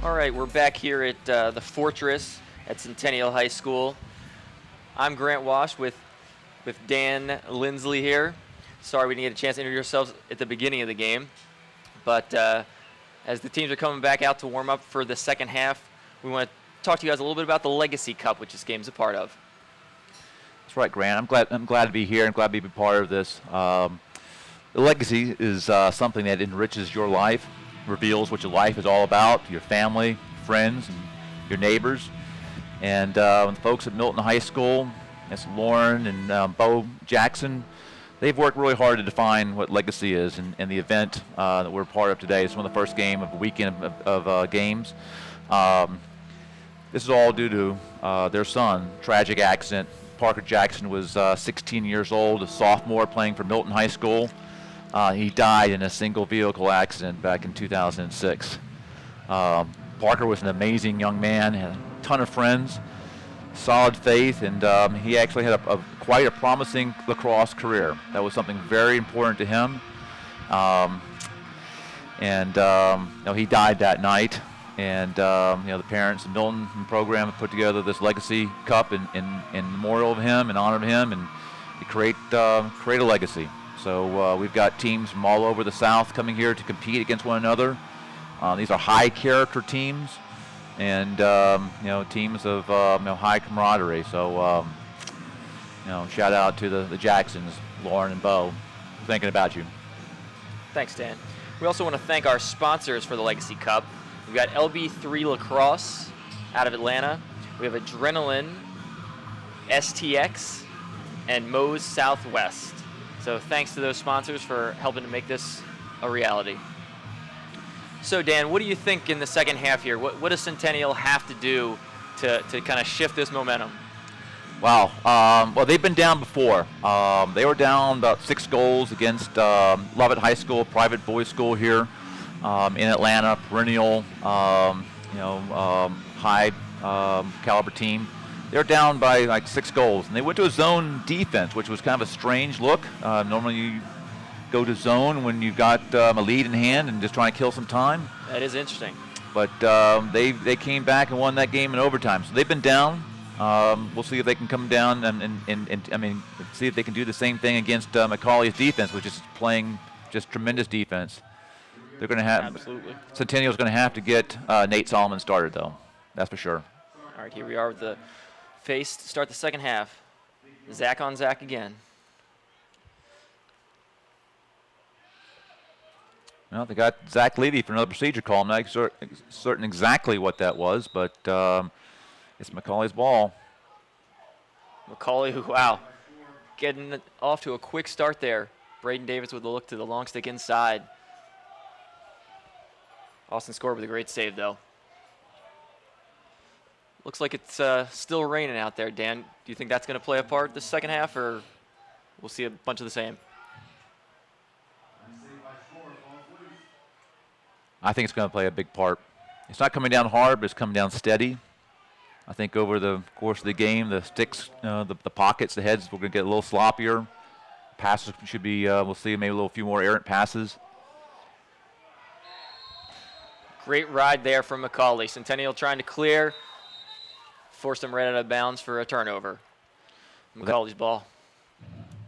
All right, we're back here at the Fortress at Centennial High School. I'm Grant Wash with Dan Lindsley here. Sorry we didn't get a chance to introduce ourselves at the beginning of the game, but as the teams are coming back out to warm up for the second half, we want to talk to you guys a little bit about the Legacy Cup, which this game's a part of. That's right, Grant. I'm glad to be here and glad to be a part of this. The legacy is something that enriches your life, reveals what your life is all about, your family, friends, and your neighbors. And the folks at Milton High School, that's Lauren and Bo Jackson, they've worked really hard to define what legacy is. And the event that we're part of today is one of the first game of a weekend of games. This is all due to their son, tragic accident. Parker Jackson was 16 years old, a sophomore playing for Milton High School. He died in a single vehicle accident back in 2006. Parker was an amazing young man, had a ton of friends, solid faith, and he actually had quite a promising lacrosse career. That was something very important to him. He died that night, and the parents and Milton program have put together this Legacy Cup in memorial of him and honor of him, and to create a legacy. So we've got teams from all over the South coming here to compete against one another. These are high-character teams, and teams of high camaraderie. So shout out to the Jacksons, Lauren and Bo, thinking about you. Thanks, Dan. We also want to thank our sponsors for the Legacy Cup. We've got LB3 Lacrosse out of Atlanta. We have Adrenaline, STX, and Moe's Southwest. So thanks to those sponsors for helping to make this a reality. So Dan, what do you think in the second half here? What does Centennial have to do to kind of shift this momentum? Wow. Well, they've been down before. They were down about 6 goals against Lovett High School, private boys school here in Atlanta, perennial, high caliber team. They're down by like 6 goals, and they went to a zone defense, which was kind of a strange look. Normally you go to zone when you've got a lead in hand and just trying to kill some time. That is interesting. But they came back and won that game in overtime. So they've been down. We'll see if they can come down and see if they can do the same thing against McCauley's defense, which is playing just tremendous defense. They're going to have absolutely. Centennial's going to have to get Nate Solomon started, though. That's for sure. All right, here we are with the face to start the second half. Zach on Zach again. Well, they got Zach Levy for another procedure call. I'm not certain exactly what that was, but it's McCauley's ball. McCauley, wow, getting off to a quick start there. Braden Davis with a look to the long stick inside. Austin scored with a great save, though. Looks like it's still raining out there, Dan. Do you think that's going to play a part this second half, or we'll see a bunch of the same? I think it's going to play a big part. It's not coming down hard, but it's coming down steady. I think over the course of the game, the sticks, the pockets, the heads, we're going to get a little sloppier. Passes should be, we'll see maybe a few more errant passes. Great ride there from McCauley. Centennial trying to clear. Forced him right out of bounds for a turnover. McCauley's ball.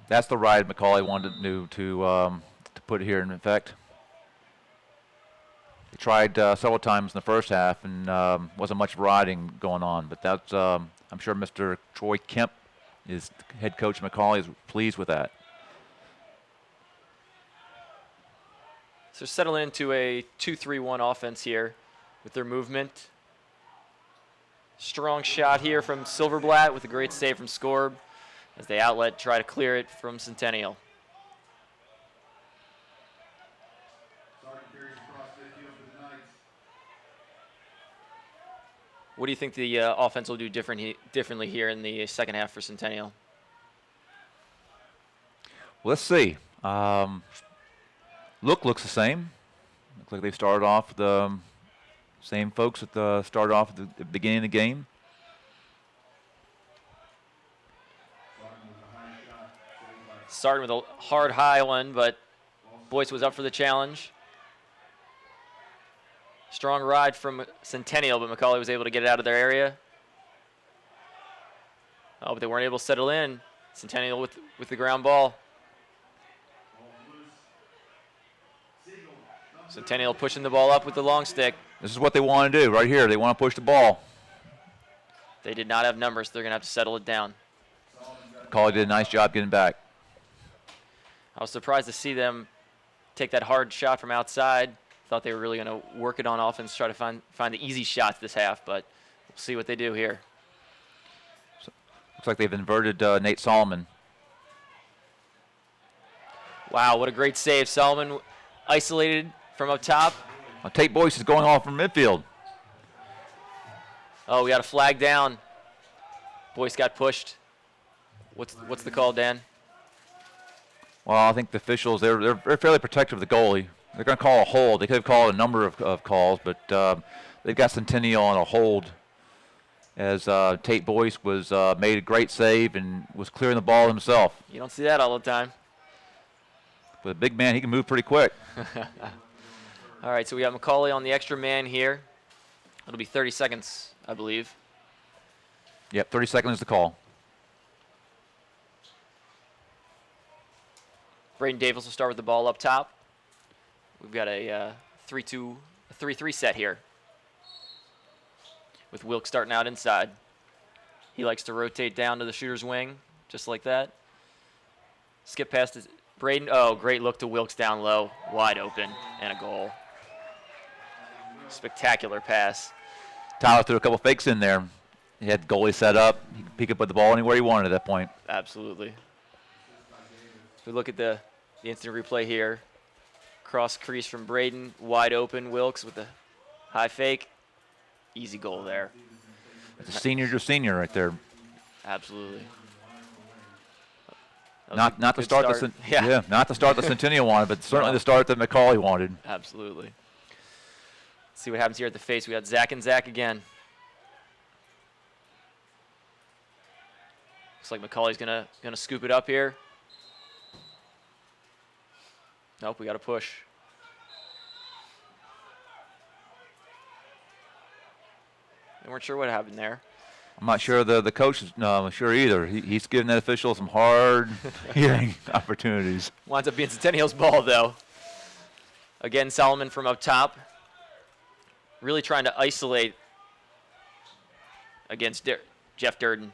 That's the ride McCauley wanted to put here in effect. They tried several times in the first half, and wasn't much riding going on. But that's, I'm sure Mr. Troy Kemp, his head coach McCauley, is pleased with that. So settling into a 2-3-1 offense here with their movement. Strong shot here from Silverblatt with a great save from Scorb as they outlet try to clear it from Centennial. What do you think the offense will do differently here in the second half for Centennial? Well, let's see. Looks the same. Looks like they started off with the same folks that started off at the beginning of the game. Starting with a hard high one, but Boyce was up for the challenge. Strong ride from Centennial, but McCallie was able to get it out of their area. Oh, but they weren't able to settle in. Centennial with the ground ball. Centennial pushing the ball up with the long stick. This is what they want to do right here. They want to push the ball. They did not have numbers. So they're going to have to settle it down. McCallie did a nice job getting back. I was surprised to see them take that hard shot from outside. Thought they were really going to work it on offense, try to find the easy shots this half, but we'll see what they do here. So, looks like they've inverted Nate Solomon. Wow, what a great save. Solomon isolated from up top. Tate Boyce is going off from midfield. Oh, we got a flag down. Boyce got pushed. What's the call, Dan? Well, I think the officials, they're fairly protective of the goalie. They're going to call a hold. They could have called a number of calls, but they've got Centennial on a hold as Tate Boyce was made a great save and was clearing the ball himself. You don't see that all the time. But a big man, he can move pretty quick. All right, so we got McCauley on the extra man here. It'll be 30 seconds, I believe. Yep, 30 seconds is the call. Braden Davis will start with the ball up top. We've got a 3-3 set here with Wilkes starting out inside. He likes to rotate down to the shooter's wing, just like that. Skip past Braden. Oh, great look to Wilkes down low, wide open, and a goal. Spectacular pass. Tyler threw a couple fakes in there. He had the goalie set up. He could put the ball anywhere he wanted at that point. Absolutely. If we look at the instant replay here, cross crease from Braden, wide open. Wilkes with the high fake. Easy goal there. It's a senior to senior right there. Absolutely. Not the start not the start the Centennial wanted, but certainly the start that McCauley wanted. Absolutely. Let's see what happens here at the face. We got Zach and Zach again. Looks like McCauley's gonna scoop it up here. Nope, we got to push. We weren't sure what happened there. I'm not sure the coach is sure either. He's giving that official some hard hearing opportunities. Winds up being Centennial's ball, though. Again, Solomon from up top. Really trying to isolate against Jeff Durden.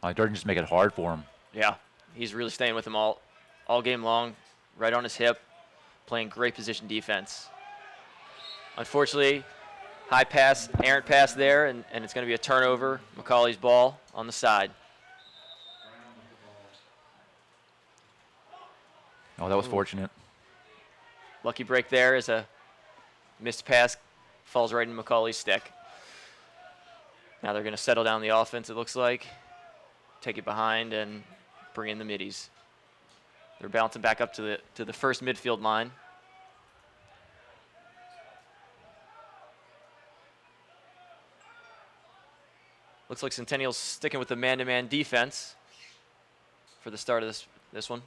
Durden just make it hard for him. Yeah, he's really staying with him all game long, right on his hip, playing great position defense. Unfortunately, high pass, errant pass there, and it's going to be a turnover. McCauley's ball on the side. Oh, that was fortunate. Lucky break there as a missed pass falls right in McCauley's stick. Now they're going to settle down the offense, it looks like. Take it behind and bring in the middies. They're bouncing back up to the first midfield line. Looks like Centennial's sticking with the man-to-man defense for the start of this one.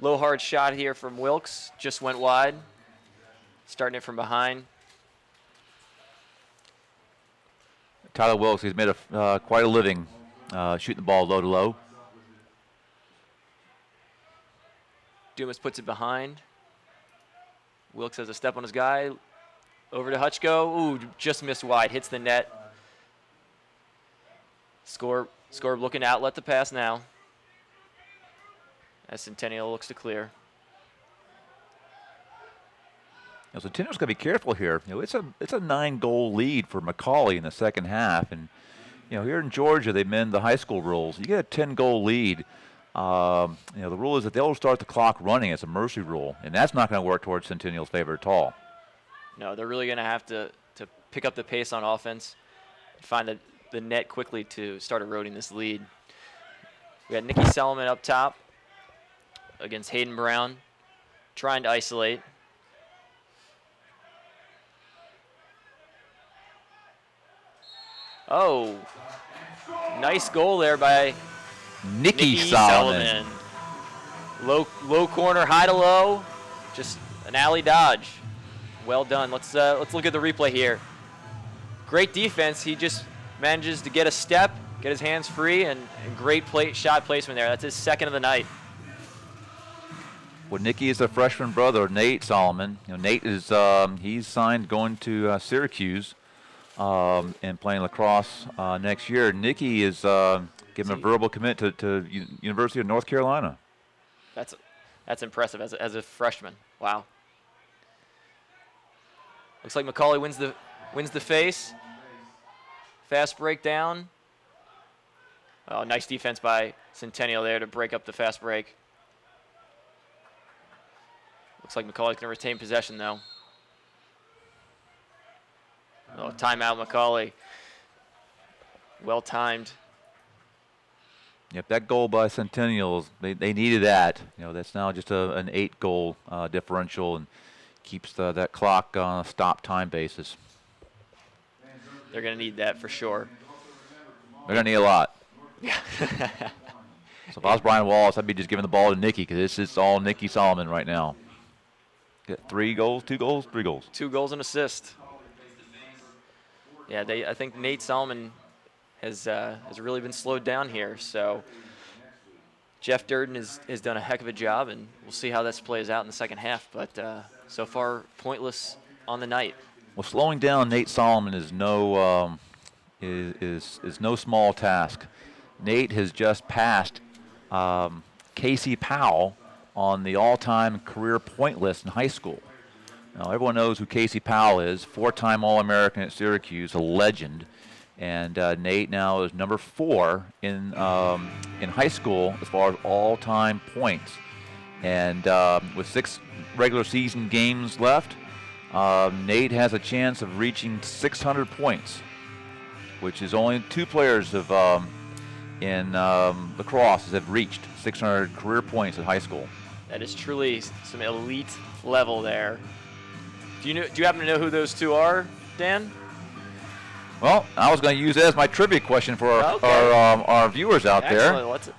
Low hard shot here from Wilkes, just went wide. Starting it from behind. Tyler Wilkes, he's made quite a living shooting the ball low to low. Dumas puts it behind. Wilkes has a step on his guy. Over to Hutchko. Ooh, just missed wide. Hits the net. Score looking to outlet the pass now. As Centennial looks to clear. Centennial's got to be careful here. It's a 9-goal lead for McCauley in the second half, and here in Georgia they mend the high school rules. You get a 10-goal lead. The rule is that they'll start the clock running. It's a mercy rule, and that's not going to work towards Centennial's favor at all. No, they're really going to have to pick up the pace on offense, find the net quickly to start eroding this lead. We got Nicky Solomon up top against Hayden Brown, trying to isolate. Oh, nice goal there by Nikki Solomon. Low corner, high to low, just an alley dodge. Well done. Let's look at the replay here. Great defense. He just manages to get a step, get his hands free, and great shot placement there. That's his second of the night. Well, Nikki is a freshman brother, Nate Solomon. Nate is he's signed going to Syracuse and playing lacrosse next year. Nikki is given a verbal commit to University of North Carolina. That's impressive as a freshman. Wow. Looks like McCauley wins the face. Fast break down. Oh, nice defense by Centennial there to break up the fast break. Looks like McCauley's going to retain possession, though. Oh, timeout, McCauley. Well timed. Yep, that goal by Centennial, they needed that. That's now just an 8-goal differential and keeps that clock on a stop time basis. They're going to need that for sure. They're going to need a lot. Yeah. So if I was Brian Wallace, I'd be just giving the ball to Nikki because this is all Nikki Solomon right now. Got 3 goals, 2 goals, 3 goals. 2 goals and assist. Yeah, I think Nate Solomon has really been slowed down here. So Jeff Durden has done a heck of a job, and we'll see how this plays out in the second half. But so far, pointless on the night. Well, slowing down Nate Solomon is no small task. Nate has just passed Casey Powell on the all-time career point list in high school. Now, everyone knows who Casey Powell is, 4-time All-American at Syracuse, a legend. And Nate now is number 4 in high school as far as all-time points. And with 6 regular season games left, Nate has a chance of reaching 600 points, which is only 2 players in lacrosse have reached 600 career points in high school. That is truly some elite level there. Do you happen to know who those 2 are, Dan? Well, I was going to use it as my trivia question for our viewers out there. Excellent.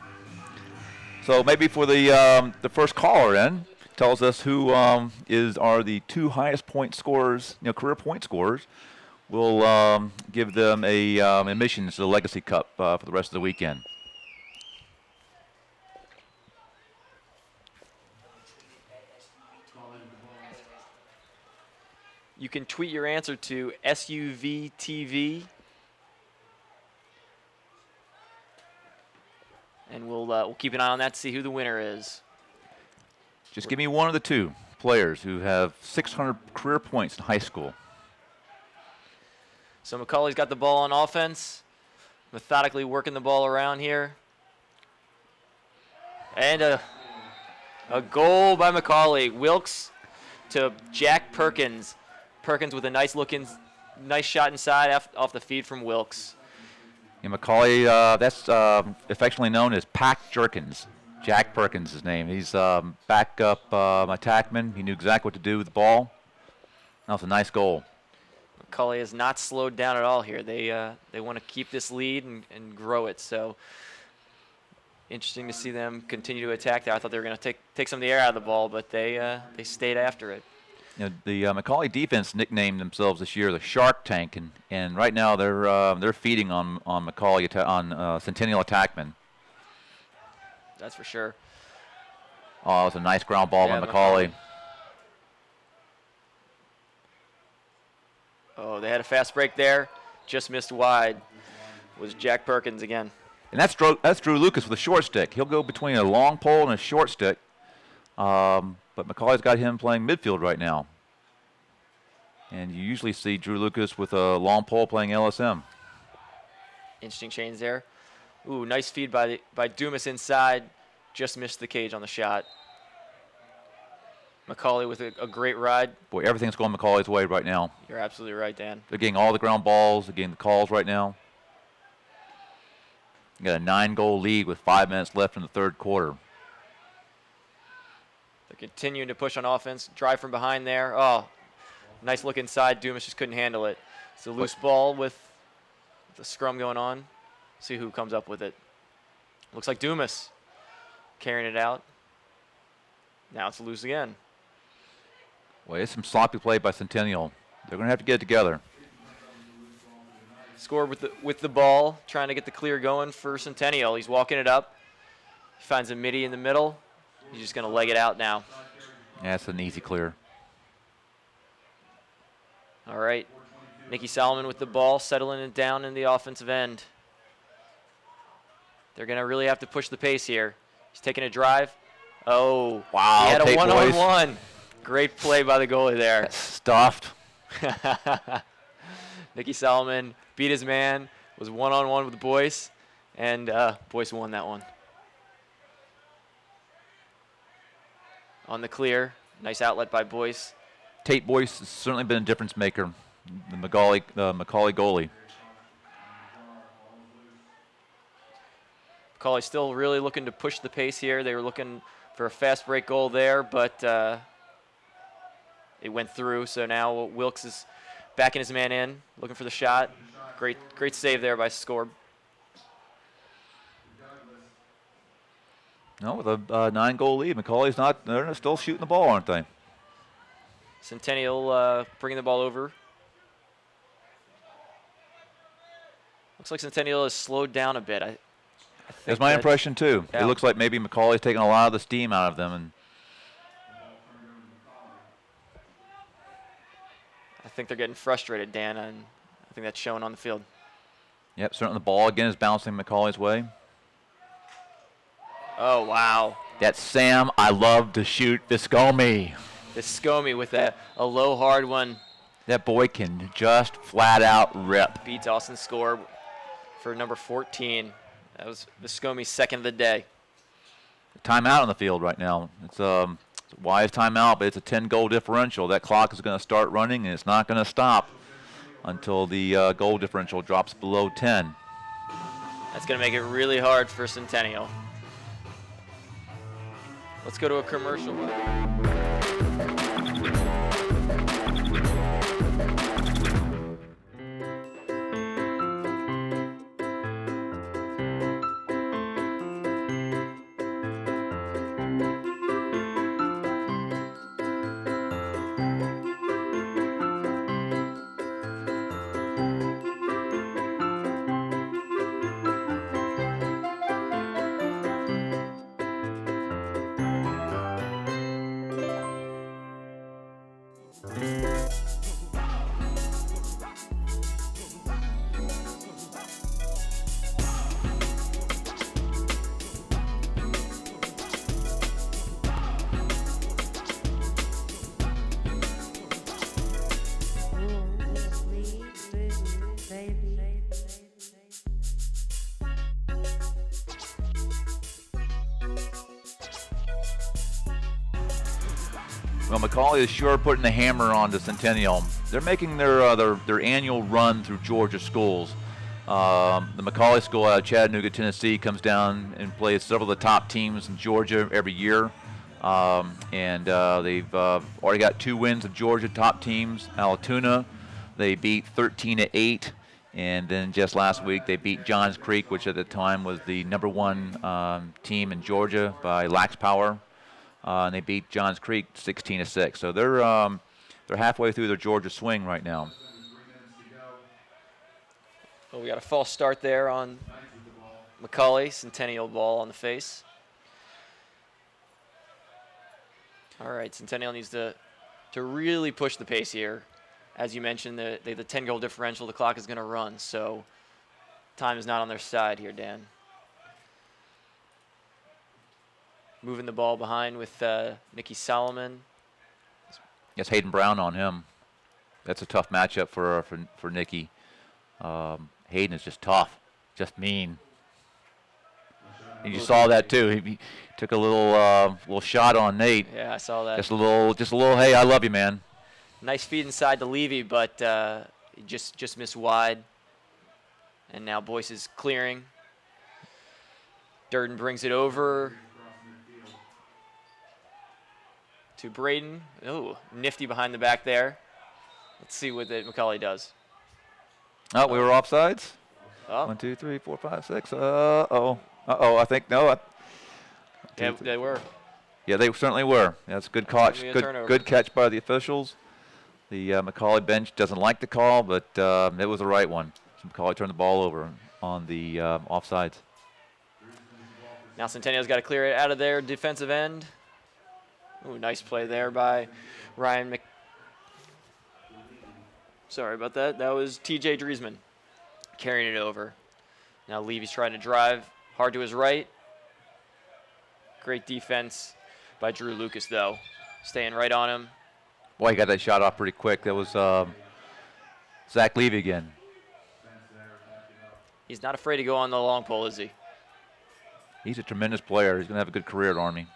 So maybe for the first caller in, tells us who are the 2 highest point scorers, career point scorers. We'll give them a admission to the Legacy Cup for the rest of the weekend. You can tweet your answer to SUVTV, and we'll keep an eye on that to see who the winner is. Just give me one of the 2 players who have 600 career points in high school. So McCauley's got the ball on offense, methodically working the ball around here. And a goal by McCauley. Wilkes to Jack Perkins. Perkins with a nice shot inside off the feed from Wilkes. And McCauley, that's affectionately known as Pack Jerkins. Jack Perkins is his name. He's backup attackman. He knew exactly what to do with the ball. That was a nice goal. McCauley has not slowed down at all here. They want to keep this lead and grow it. So interesting to see them continue to attack there. I thought they were going to take some of the air out of the ball, but they stayed after it. The McCauley defense nicknamed themselves this year the Shark Tank, and right now they're feeding on McCauley on Centennial attackmen. That's for sure. Oh, it was a nice ground ball by McCauley. Oh, they had a fast break there. Just missed wide. Was Jack Perkins again. And that's Drew Lucas with a short stick. He'll go between a long pole and a short stick. But McCauley's got him playing midfield right now. And you usually see Drew Lucas with a long pole playing LSM. Interesting change there. Ooh, nice feed by Dumas inside. Just missed the cage on the shot. McCauley with a great ride. Boy, everything's going McCauley's way right now. You're absolutely right, Dan. They're getting all the ground balls. They're getting the calls right now. You got a 9-goal lead with 5 minutes left in the third quarter. They're continuing to push on offense. Drive from behind there. Oh, nice look inside. Dumas just couldn't handle it. It's a loose ball with The scrum going on. See who comes up with it. Looks like Dumas carrying it out. Now it's loose again. Well, it's some sloppy play by Centennial. They're going to have to get it together. Score with the ball, trying to get the clear going for Centennial. He's walking it up. He finds a midi in the middle. He's just going to leg it out now. Yeah, that's an easy clear. All right. Nicky Solomon with the ball, settling it down in the offensive end. They're going to really have to push the pace here. He's taking a drive. Oh, wow. He had a one-on-one. Great play by the goalie there. That's stuffed. Nicky Solomon beat his man, was one-on-one with Boyce, and Boyce won that one. On the clear, nice outlet by Boyce. Tate Boyce has certainly been a difference maker, the McCauley goalie. McCauley still really looking to push the pace here. They were looking for a fast break goal there, but it went through. So now Wilkes is backing his man in, looking for the shot. Great save there by Scorb. No, with a 9-goal lead, McCauley's they're still shooting the ball, aren't they? Centennial bringing the ball over. Looks like Centennial has slowed down a bit. That's my impression, too. Yeah. It looks like maybe McCauley's taking a lot of the steam out of them. And I think they're getting frustrated, Dan, and I think that's showing on the field. Yep, certainly the ball again is bouncing McCauley's way. Oh, wow. That's Sam. I love to shoot Viscomi. Viscomi with a low, hard one. That boy can just flat out rip. Beats Austin score for number 14. That was Viscomi's second of the day. Timeout on the field right now. It's a wise timeout, but it's a 10-goal differential. That clock is going to start running, and it's not going to stop until the goal differential drops below 10. That's going to make it really hard for Centennial. Let's go to a commercial. Well, McCauley is sure putting the hammer on the Centennial. They're making their annual run through Georgia schools. The McCauley school out of Chattanooga, Tennessee, comes down and plays several of the top teams in Georgia every year. They've already got 2 wins of Georgia top teams. Altoona, they beat 13-8. And then just last week, they beat Johns Creek, which at the time was the #1 team in Georgia by lax power. And they beat Johns Creek 16-6. So they're halfway through their Georgia swing right now. Well, we got a false start there on McCauley. Centennial ball on the face. All right, Centennial needs to really push the pace here. As you mentioned, the 10-goal differential, the clock is going to run. So time is not on their side here, Dan. Moving the ball behind with Nicky Solomon. Yes, Hayden Brown on him. That's a tough matchup for Nicky. Hayden is just tough, just mean. And you saw that too. He took a little shot on Nate. Yeah, I saw that. Just a little. Hey, I love you, man. Nice feed inside to Levy, but he just missed wide. And now Boyce is clearing. Durden brings it over to Braden. Oh, nifty behind the back there. Let's see what McCauley does. Oh, we were offsides? Oh. 1, 2, 3, 4, 5, 6. Uh-oh. Uh-oh, I think, no. Yeah, they were. Yeah, they certainly were. That's a good catch. Good catch by the officials. The McCauley bench doesn't like the call, but it was the right one. So McCauley turned the ball over on the offsides. Now Centennial's got to clear it out of their defensive end. Ooh, nice play there by Ryan Sorry about that. That was TJ Driesman carrying it over. Now Levy's trying to drive hard to his right. Great defense by Drew Lucas, though. Staying right on him. Boy, he got that shot off pretty quick. That was Zach Levy again. He's not afraid to go on the long pole, is he? He's a tremendous player. He's going to have a good career at Army.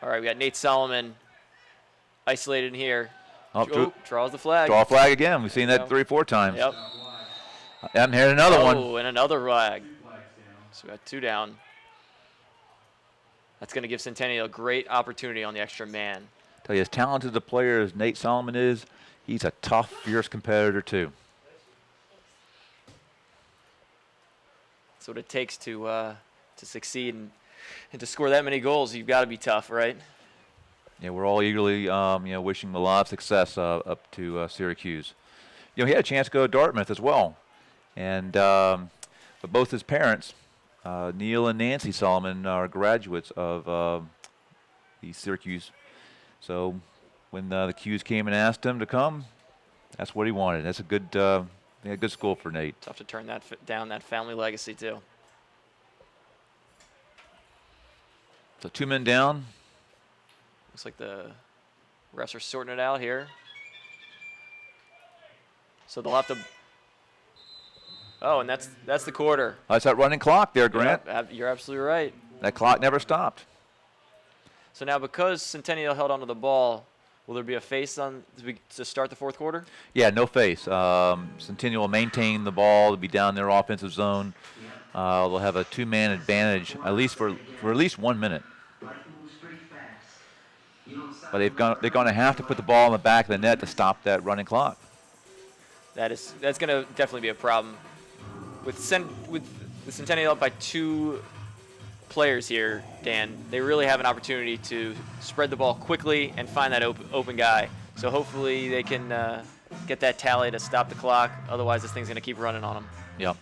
All right, we got Nate Solomon isolated in here. Oh, draws the flag. Draw a flag again. We've seen that 3 or 4 times. Yep. And here's another one. Oh, and another flag. So we got 2 down. That's going to give Centennial a great opportunity on the extra man. Tell you, as talented a player as Nate Solomon is, he's a tough, fierce competitor too. That's what it takes to succeed and to score that many goals. You've got to be tough, right? Yeah, we're all eagerly, wishing him a lot of success up to Syracuse. He had a chance to go to Dartmouth as well, and but both his parents, Neil and Nancy Solomon, are graduates of the Syracuse. So when the Qs came and asked him to come, that's what he wanted. That's a good, good school for Nate. Tough to turn down that family legacy too. So 2 men down. Looks like the refs are sorting it out here. So they'll have to. Oh, and that's the quarter. That's that running clock there, Grant. Yep, you're absolutely right. That clock never stopped. So now, because Centennial held onto the ball, will there be a face on to start the 4th quarter? Yeah, no face. Centennial will maintain the ball. They'll be down their offensive zone. They'll have a 2-man advantage, at least for at least 1 minute. But they're going to have to put the ball in the back of the net to stop that running clock. That's going to definitely be a problem. With the Centennial up by 2 players here, Dan, they really have an opportunity to spread the ball quickly and find that open guy. So hopefully they can get that tally to stop the clock. Otherwise, this thing's going to keep running on them. Yep.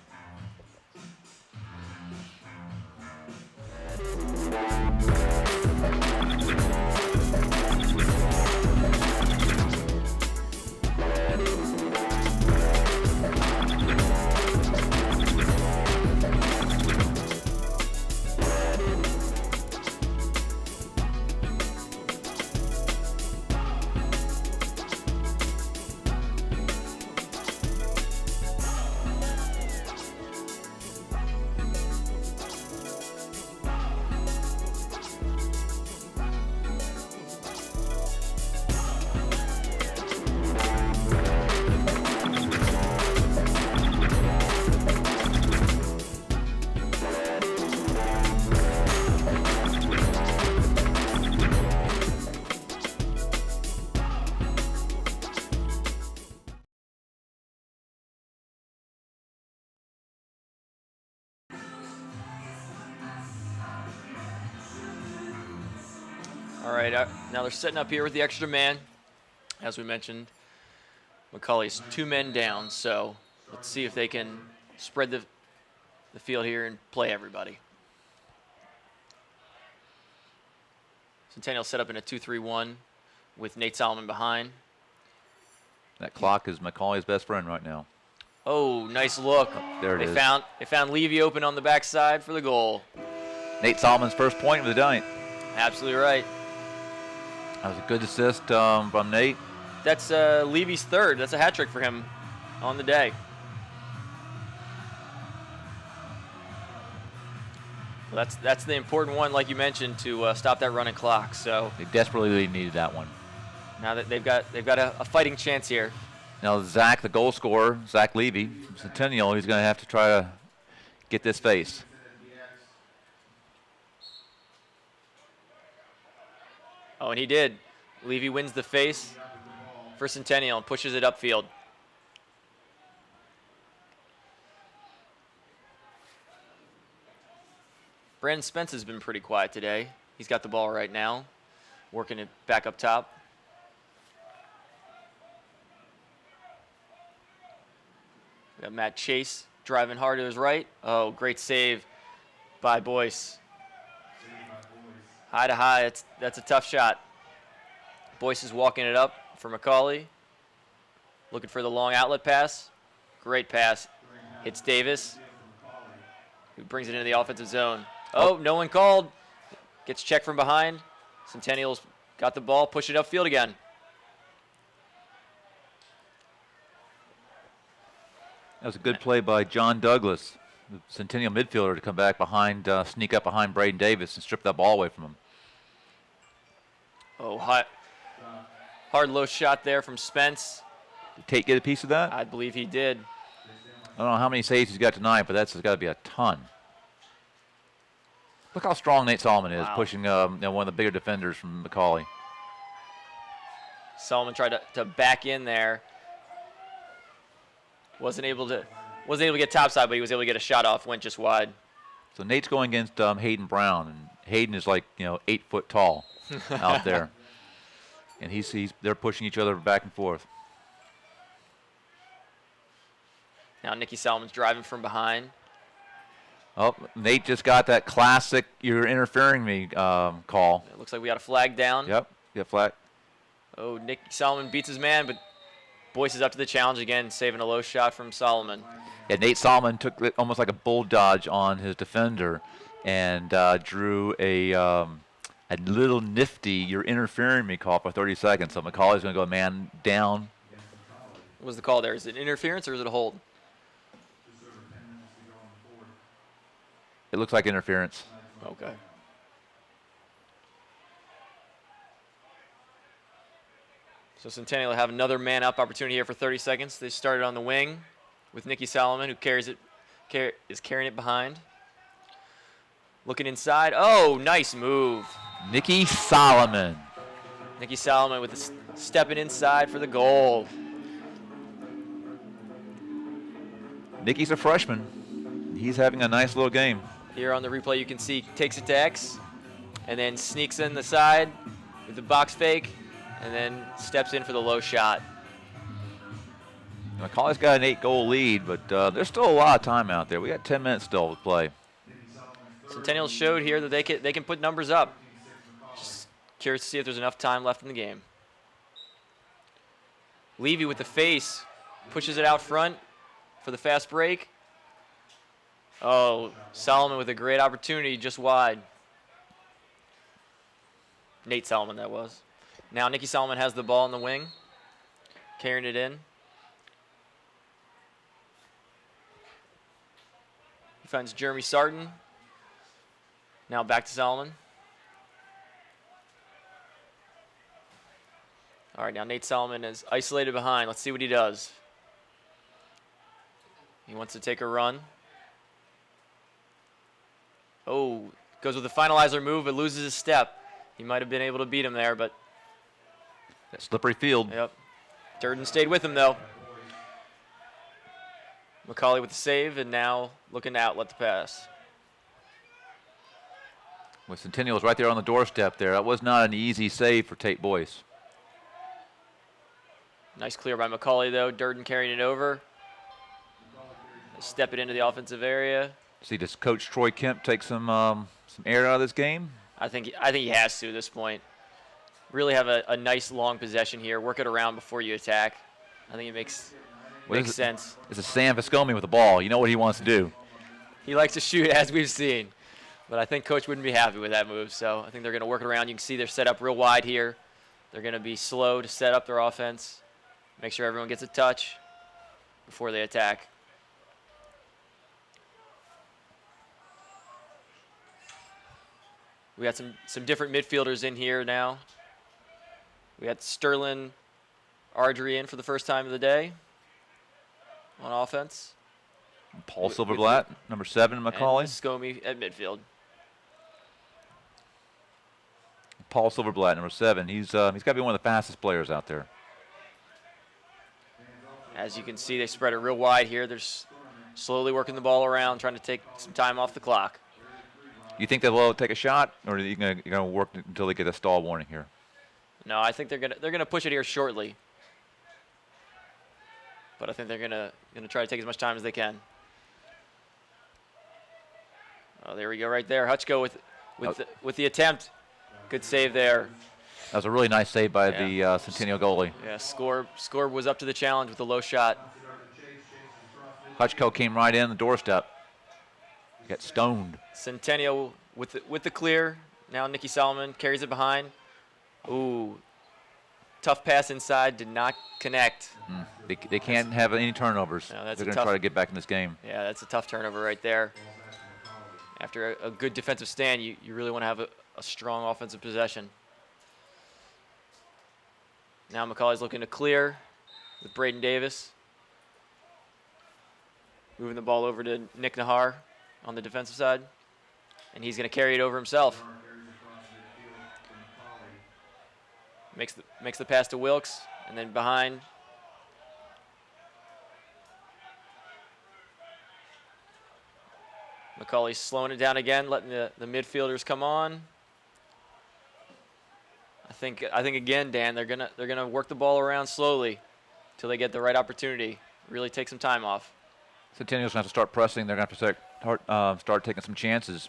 All right, now they're setting up here with the extra man. As we mentioned, McCauley's 2 men down, so let's see if they can spread the field here and play everybody. Centennial set up in a 2-3-1 with Nate Solomon behind. That clock is McCauley's best friend right now. Oh, nice look. There it is. They found Levy open on the backside for the goal. Nate Solomon's first point of the night. Absolutely right. That was a good assist from Nate. That's Levy's 3rd. That's a hat trick for him on the day. Well, that's the important one, like you mentioned, to stop that running clock. So they desperately needed that one. Now that they've got a fighting chance here. Now Zach, the goal scorer, Zach Levy from Centennial, he's going to have to try to get this face. Oh, and he did. Levy wins the face for Centennial and pushes it upfield. Brandon Spence has been pretty quiet today. He's got the ball right now, working it back up top. We got Matt Chase driving hard to his right. Oh, great save by Boyce. High to high, that's a tough shot. Boyce is walking it up for McCauley. Looking for the long outlet pass. Great pass. Hits Davis, who brings it into the offensive zone. Oh, no one called. Gets checked from behind. Centennial's got the ball, push it upfield again. That was a good play by John Douglas, the Centennial midfielder, to come back behind, sneak up behind Braden Davis and strip that ball away from him. Oh, hard low shot there from Spence. Did Tate get a piece of that? I believe he did. I don't know how many saves he's got tonight, but that's got to be a ton. Look how strong Nate Solomon is, pushing one of the bigger defenders from McCauley. Solomon tried to back in there. Wasn't able to get topside, but he was able to get a shot off. Went just wide. So Nate's going against Hayden Brown, and Hayden is like 8 foot tall out there, and they're pushing each other back and forth. Now Nicky Solomon's driving from behind. Oh, Nate just got that classic "you're interfering me" call. It looks like we got a flag down. Yep, get flag. Oh, Nicky Solomon beats his man, but Boyce is up to the challenge again, saving a low shot from Solomon. Yeah, Nate Solomon took it almost like a bull dodge on his defender and drew a little nifty "you're interfering me" call for 30 seconds. So McCauley's going to go man down. What was the call there? Is it interference or is it a hold? It looks like interference. Okay. So Centennial will have another man-up opportunity here for 30 seconds. They started on the wing with Nicky Solomon, who is carrying it behind. Looking inside. Oh, nice move. Nicky Solomon. Nicky Solomon with stepping inside for the goal. Nicky's a freshman. He's having a nice little game. Here on the replay, you can see takes it to X, and then sneaks in the side with the box fake, and then steps in for the low shot. McCauley's got an 8-goal lead, but there's still a lot of time out there. We got 10 minutes still to play. Centennial showed here that they can put numbers up. Just curious to see if there's enough time left in the game. Levy with the face pushes it out front for the fast break. Oh, Solomon with a great opportunity just wide. Nate Solomon, that was. Now Nicky Solomon has the ball in the wing, carrying it in. He finds Jeremy Sarton. Now back to Solomon. All right, now Nate Solomon is isolated behind. Let's see what he does. He wants to take a run. Oh, goes with the finalizer move, but loses his step. He might have been able to beat him there, but. That slippery field. Yep. Durden stayed with him, though. McCauley with the save, and now looking to outlet the pass. Well, Centennial was right there on the doorstep there. That was not an easy save for Tate Boyce. Nice clear by McCauley, though. Durden carrying it over. Step it into the offensive area. See, does Coach Troy Kemp take some air out of this game? I think he has to at this point. Really have a nice long possession here. Work it around before you attack. I think it makes sense. It's a Sam Viscomi with the ball. You know what he wants to do. He likes to shoot, as we've seen. But I think Coach wouldn't be happy with that move. So I think they're going to work it around. You can see they're set up real wide here. They're going to be slow to set up their offense. Make sure everyone gets a touch before they attack. We got some different midfielders in here now. We got Sterling Ardrey in for the first time of the day on offense. Paul Silverblatt, number 7, McCauley. And Scomi at midfield. Paul Silverblatt, number 7. He's got to be one of the fastest players out there. As you can see, they spread it real wide here. They're slowly working the ball around, trying to take some time off the clock. You think they'll take a shot, or are you going to work until they get a stall warning here? No, I think they're gonna push it here shortly. But I think they're gonna try to take as much time as they can. Oh, there we go, right there. Hutchko with the attempt. Good save there. That was a really nice save by the Centennial goalie. Yeah, Score was up to the challenge with a low shot. Hutchko came right in the doorstep. Got stoned. Centennial with the clear. Now Nicky Solomon carries it behind. Ooh, tough pass inside, did not connect. They can't have any turnovers. No, they're going to try to get back in this game. Yeah, that's a tough turnover right there. After a good defensive stand, you really want to have a strong offensive possession. Now McCauley's looking to clear with Braden Davis. Moving the ball over to Nick Nahar on the defensive side. And he's going to carry it over himself. Makes the pass to Wilkes, and then behind. McCauley's slowing it down again, letting the midfielders come on. I think again, Dan, they're gonna work the ball around slowly till they get the right opportunity. Really take some time off. Centennial's going to have to start pressing. They're going to have to start taking some chances.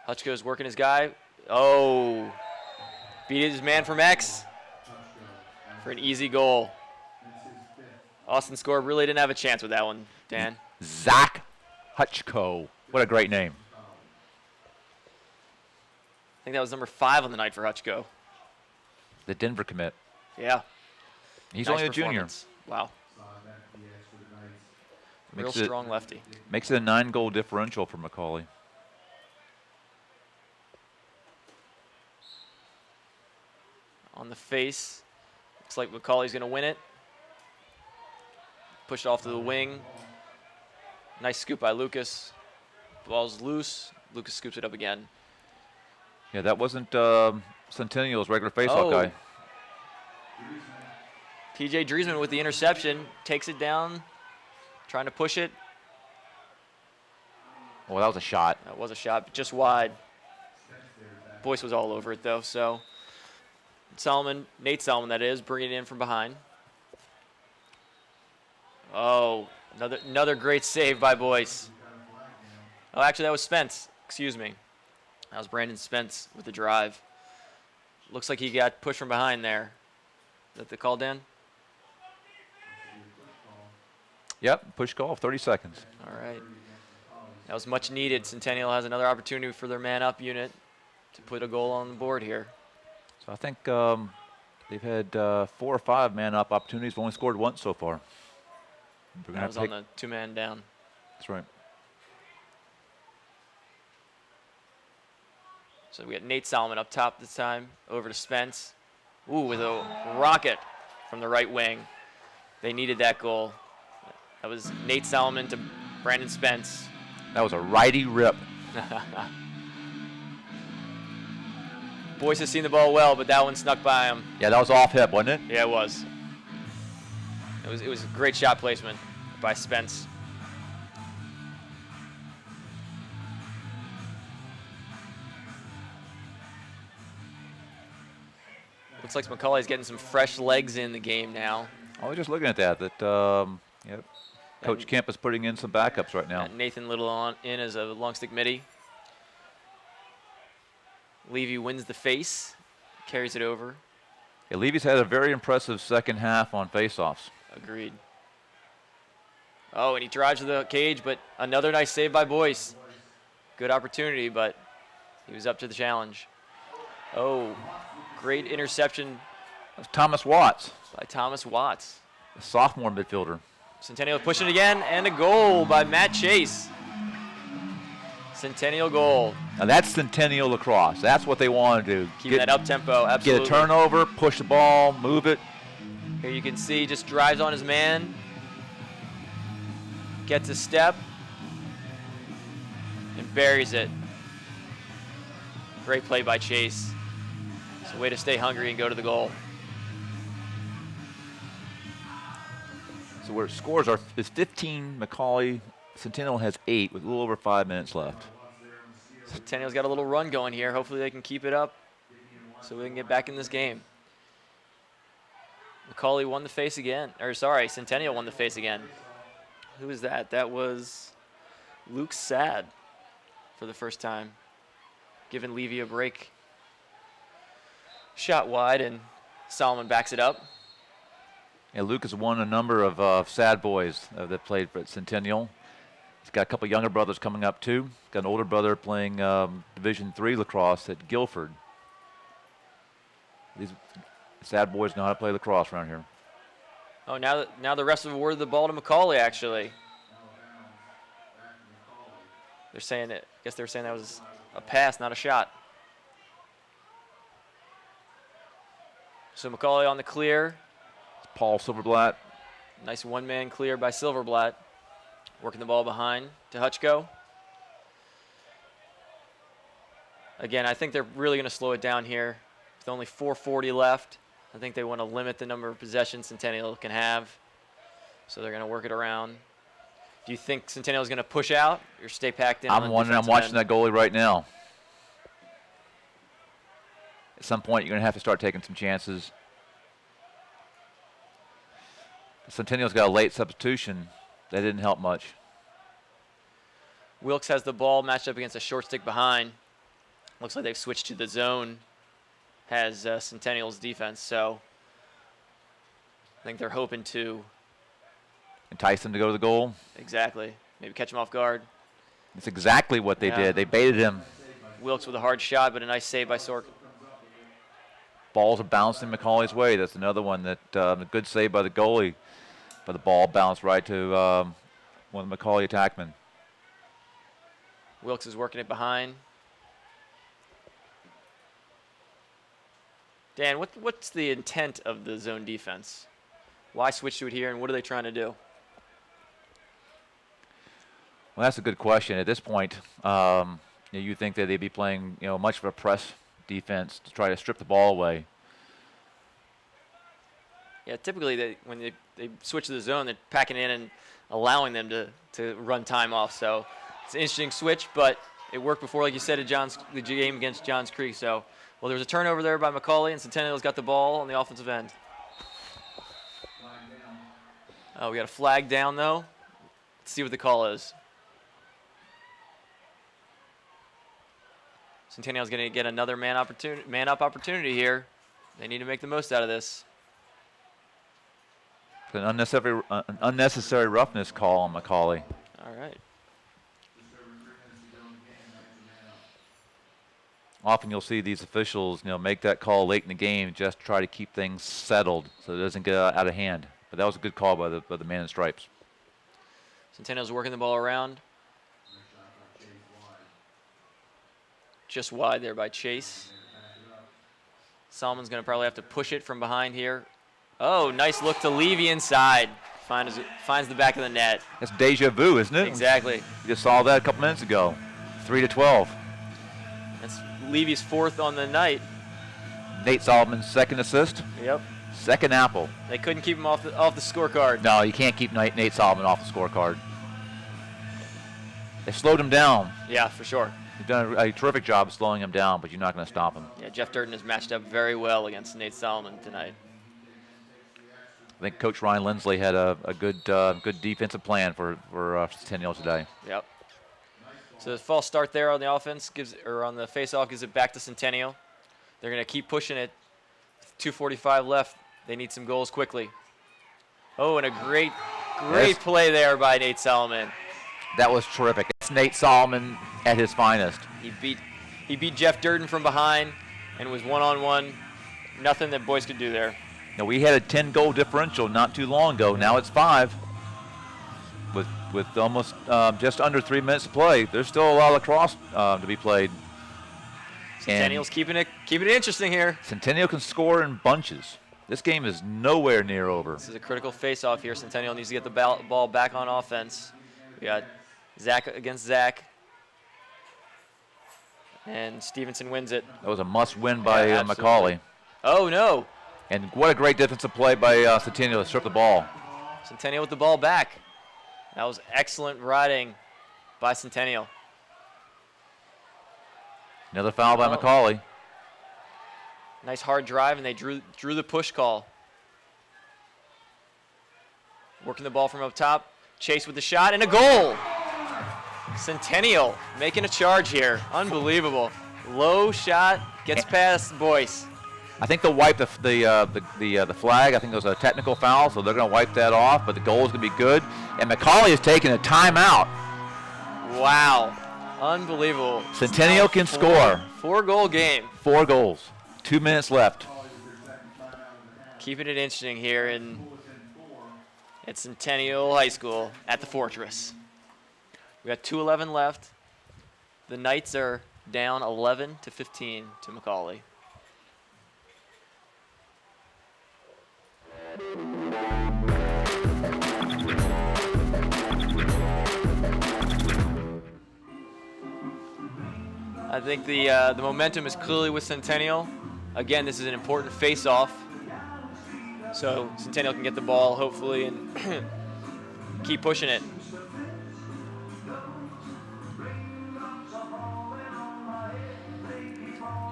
Hutchko's working his guy. Oh, beat his man from X for an easy goal. Austin Score really didn't have a chance with that one, Dan. Zach Hutchko. What a great name. I think that was number 5 on the night for Hutchko. The Denver commit. Yeah. He's Nice only a junior. performance. Wow. Real Makes it- strong lefty. Makes it a 9-goal differential for McCauley. On the face. Looks like McCauley's going to win it. Push it off to the wing. Nice scoop by Lucas. Ball's loose. Lucas scoops it up again. Yeah, that wasn't Centennial's regular faceoff guy. TJ Driesman with the interception. Takes it down. Trying to push it. Well, that was a shot. That was a shot, but just wide. Boyce was all over it, though, so. Nate Solomon, that is, bringing it in from behind. Oh, another great save by Boyce. Oh, actually, that was Spence. Excuse me. That was Brandon Spence with the drive. Looks like he got pushed from behind there. Is that the call, Dan? Yep, push call, 30 seconds. All right. That was much needed. Centennial has another opportunity for their man-up unit to put a goal on the board here. So I think they've had 4 or 5 man-up opportunities. They've only scored once so far. That was on the 2-man down. That's right. So we got Nate Solomon up top this time, over to Spence. Ooh, with a rocket from the right wing. They needed that goal. That was Nate Solomon to Brandon Spence. That was a righty rip. Boyce has seen the ball well, but that one snuck by him. Yeah, that was off hip, wasn't it? Yeah, it was. It was a great shot placement by Spence. Looks like McCauley's getting some fresh legs in the game now. I was just looking at that. Yep. Coach Kemp is putting in some backups right now. Got Nathan Little in as a long stick midi. Levy wins the face, carries it over. Yeah, Levy's had a very impressive second half on faceoffs. Agreed. Oh, and he drives to the cage, but another nice save by Boyce. Good opportunity, but he was up to the challenge. Oh, great interception. That's Thomas Watts, By Thomas Watts. a sophomore midfielder. Centennial pushing it again, and a goal by Matt Chase. Centennial goal. Now that's Centennial lacrosse. That's what they want to do. Keep that up tempo, absolutely. Get a turnover, push the ball, move it. Here you can see, just drives on his man. Gets a step. And buries it. Great play by Chase. It's a way to stay hungry and go to the goal. So where scores is 15 McCauley, Centennial has 8 with a little over 5 minutes left. Centennial's got a little run going here. Hopefully they can keep it up so we can get back in this game. McCauley won the face again. Or sorry, Centennial won the face again. Who was that? That was Luke Sad for the first time. Giving Levy a break. Shot wide, and Solomon backs it up. Yeah, Luke has won a number of sad boys that played for Centennial. He's got a couple younger brothers coming up too. He's got an older brother playing Division III lacrosse at Guilford. These sad boys know how to play lacrosse around here. Oh, now the refs have awarded the ball to McCauley, actually. They're saying it. I guess they were saying that was a pass, not a shot. So McCauley on the clear. It's Paul Silverblatt. Nice one-man clear by Silverblatt. Working the ball behind to Hutchko. Again, I think they're really going to slow it down here. With only 4:40 left, I think they want to limit the number of possessions Centennial can have. So they're going to work it around. Do you think Centennial is going to push out or stay packed in? I'm watching that goalie right now. At some point, you're going to have to start taking some chances. Centennial's got a late substitution. That didn't help much. Wilkes has the ball matched up against a short stick behind. Looks like they've switched to the zone. Has Centennial's defense, so I think they're hoping to entice them to go to the goal. Exactly. Maybe catch him off guard. That's exactly what they did. They baited him. Wilkes with a hard shot, but a nice save by Sorkin. Balls are bouncing McCauley's way. That's another one that a good save by the goalie. But the ball bounced right to one of the McCauley attackmen. Wilkes is working it behind. Dan, what's the intent of the zone defense? Why switch to it here, and what are they trying to do? Well, that's a good question. At this point, you think that they'd be playing much of a press defense to try to strip the ball away. Yeah, typically when they switch to the zone, they're packing in and allowing them to run time off. So it's an interesting switch, but it worked before, like you said, the game against Johns Creek. So, well, there was a turnover there by McCauley, and Centennial's got the ball on the offensive end. Oh, we got a flag down, though. Let's see what the call is. Centennial's going to get another man-up opportunity here. They need to make the most out of this. An unnecessary roughness call on McCauley. All right. Often you'll see these officials, make that call late in the game just to try to keep things settled so it doesn't get out of hand. But that was a good call by the man in stripes. Centennial's working the ball around. Just wide there by Chase. Solomon's going to probably have to push it from behind here. Oh, nice look to Levy inside. Finds the back of the net. That's deja vu, isn't it? Exactly. You just saw that a couple minutes ago. 3-12. That's Levy's fourth on the night. Nate Solomon's second assist. Yep. Second apple. They couldn't keep him off the scorecard. No, you can't keep Nate Solomon off the scorecard. They slowed him down. Yeah, for sure. They've done a terrific job slowing him down, but you're not going to stop him. Yeah, Jeff Durden has matched up very well against Nate Solomon tonight. I think Coach Ryan Lindsley had a good defensive plan for Centennial today. Yep. So the false start there on the offense on the face-off gives it back to Centennial. They're going to keep pushing it. 2:45 left. They need some goals quickly. Oh, and a great play there by Nate Solomon. That was terrific. It's Nate Solomon at his finest. He beat Jeff Durden from behind and was one-on-one. Nothing that boys could do there. Now, we had a 10-goal differential not too long ago. Now it's 5. With almost just under 3 minutes to play, there's still a lot of lacrosse to be played. Centennial's keeping it interesting here. Centennial can score in bunches. This game is nowhere near over. This is a critical face-off here. Centennial needs to get the ball back on offense. We got Zach against Zach. And Stevenson wins it. That was a must-win by McCauley. Oh, no. And what a great defensive play by Centennial to strip the ball. Centennial with the ball back. That was excellent riding by Centennial. Another foul by McCauley. Nice hard drive, and they drew the push call. Working the ball from up top. Chase with the shot, and a goal. Centennial making a charge here. Unbelievable. Low shot, gets past Boyce. I think they'll wipe the flag. I think it was a technical foul, so they're going to wipe that off, but the goal is going to be good. And McCauley is taking a timeout. Wow. Unbelievable. Centennial can score. 4-goal game. 4 goals. 2 minutes left. Keeping it interesting here at Centennial High School at the Fortress. We got 2:11 left. The Knights are down 11-15 to McCauley. I think the momentum is clearly with Centennial. Again, this is an important face-off, so Centennial can get the ball hopefully and keep pushing it.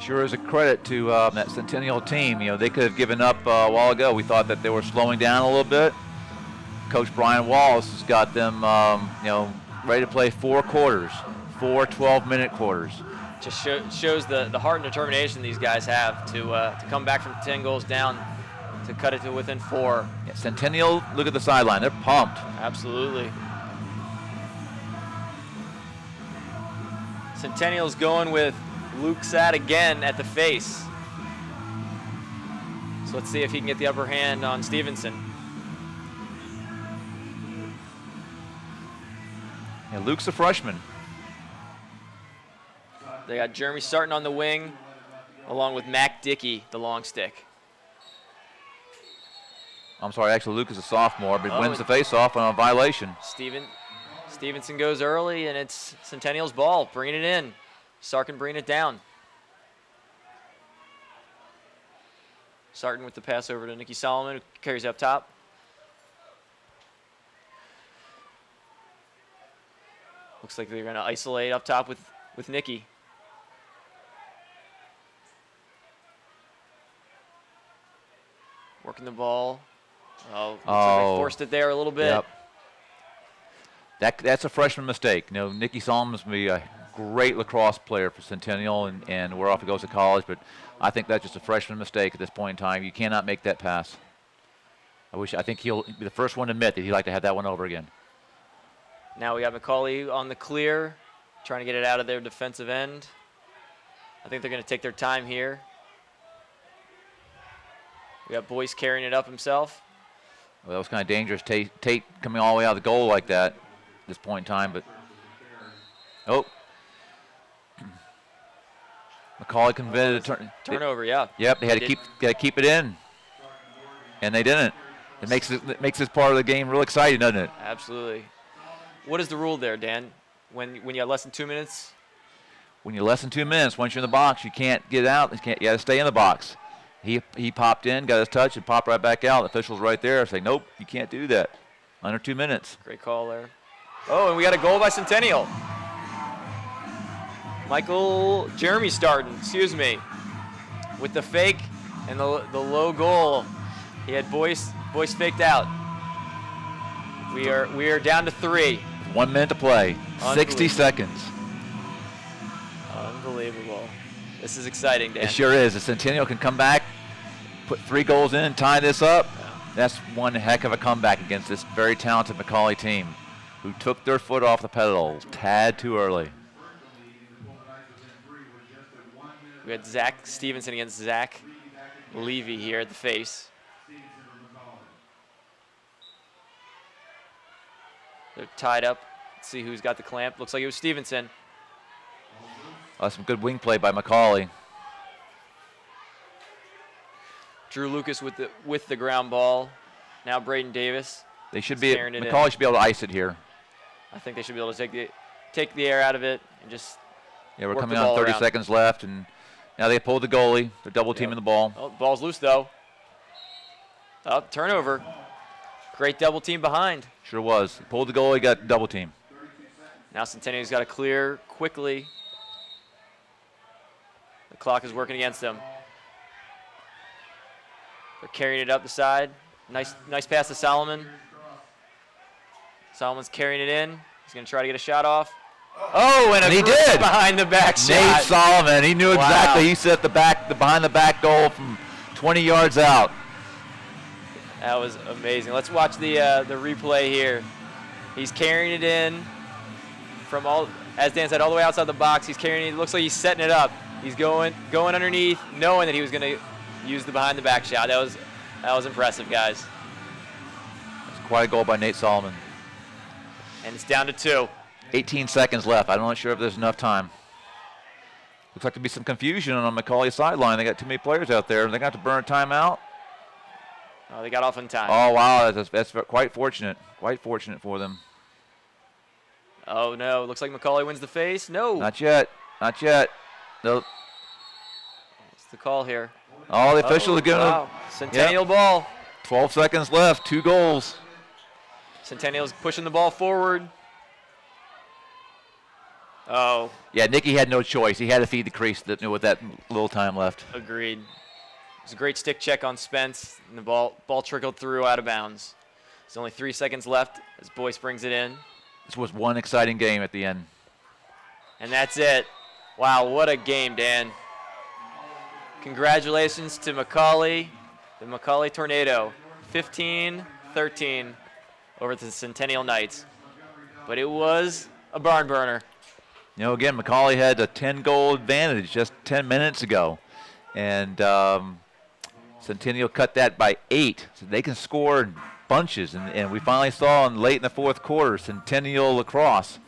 Sure is a credit to that Centennial team. You know, they could have given up a while ago. We thought that they were slowing down a little bit. Coach Brian Wallace has got them, ready to play 4 quarters, 4 12-minute quarters. Just shows the heart and determination these guys have to come back from 10 goals down to cut it to within 4. Yeah, Centennial, look at the sideline. They're pumped. Absolutely. Centennial's going with Luke Satt again at the face. So let's see if he can get the upper hand on Stevenson. Yeah, Luke's a freshman. They got Jeremy starting on the wing, along with Mac Dickey, the long stick. I'm sorry, actually Luke is a sophomore, but wins the face-off on a violation. Stevenson goes early, and it's Centennial's ball, bringing it in. Sarkin bringing it down. Sarkin with the pass over to Nicky Solomon, who carries it up top. Looks like they're going to isolate up top with Nicky. Working the ball. Looks like they forced it there a little bit. Yep. That's a freshman mistake. You know, Nicky Solomon's going to be a great lacrosse player for Centennial, and we're off to go to college, but I think that's just a freshman mistake at this point in time. You cannot make that pass. I think he'll be the first one to admit that he'd like to have that one over again. Now we got McCauley on the clear, trying to get it out of their defensive end. I think they're going to take their time here. We got Boyce carrying it up himself. Well, that was kind of dangerous. Tate coming all the way out of the goal like that at this point in time, but McCauley converted a turnover. Yeah. Yep, they had to keep it in, and they didn't. It makes this part of the game real exciting, doesn't it? Absolutely. What is the rule there, Dan? When you have less than 2 minutes? When you're less than 2 minutes, once you're in the box, you can't get out. You got to stay in the box. He popped in, got his touch, and popped right back out. The official's right there saying, nope, you can't do that. Under 2 minutes. Great call there. Oh, and we got a goal by Centennial. Jeremy starting, with the fake and the low goal. He had Boyce faked out. We are down to 3. 1 minute to play. 60 seconds. Unbelievable. This is exciting, Dan. It sure is. If Centennial can come back, put 3 goals in and tie this up, that's one heck of a comeback against this very talented McCauley team who took their foot off the pedal a tad too early. We had Zach Stevenson against Zach Levy here at the face. They're tied up. Let's see who's got the clamp. Looks like it was Stevenson. Some good wing play by McCauley. Drew Lucas with the ground ball. Now Braden Davis. They should be. McCauley should be able to ice it here. I think they should be able to take the air out of it and just. Yeah, we're coming on 30 seconds left, and now they pulled the goalie. They're double teaming the ball. Oh, ball's loose though. Turnover. Great double team behind. Sure was. Pulled the goal, he got double team. Now Centennial's got to clear quickly. The clock is working against them. They're carrying it up the side. Nice pass to Solomon. Solomon's carrying it in. He's going to try to get a shot off. Oh, and he did. Behind the back shot. Nate Solomon, he knew exactly. He set the behind the back goal from 20 yards out. That was amazing. Let's watch the replay here. He's carrying it in from as Dan said, all the way outside the box. He's carrying it. It looks like he's setting it up. He's going underneath, knowing that he was going to use the behind the back shot. That was impressive, guys. It's quite a goal by Nate Solomon. And it's down to 2. 18 seconds left. I'm not sure if there's enough time. Looks like to be some confusion on McCauley sideline. They got too many players out there. They're going to have to burn a timeout. Oh, they got off in time. Oh, wow. That's quite fortunate. Quite fortunate for them. Oh, no. Looks like McCauley wins the face. No. Not yet. Not yet. No. What's the call here? Oh, the official is going to. Wow. Centennial ball. 12 seconds left. 2 goals. Centennial's pushing the ball forward. Oh. Yeah, Nicky had no choice. He had to feed the crease with that little time left. Agreed. It was a great stick check on Spence, and the ball trickled through out of bounds. There's only 3 seconds left as Boyce brings it in. This was one exciting game at the end. And that's it. Wow, what a game, Dan. Congratulations to McCauley, the McCauley Tornado. 15-13 over the Centennial Knights. But it was a barn burner. You know, again, McCauley had a 10-goal advantage just 10 minutes ago. And Centennial cut that by 8. So they can score in bunches. And we finally saw late in the fourth quarter, Centennial Lacrosse,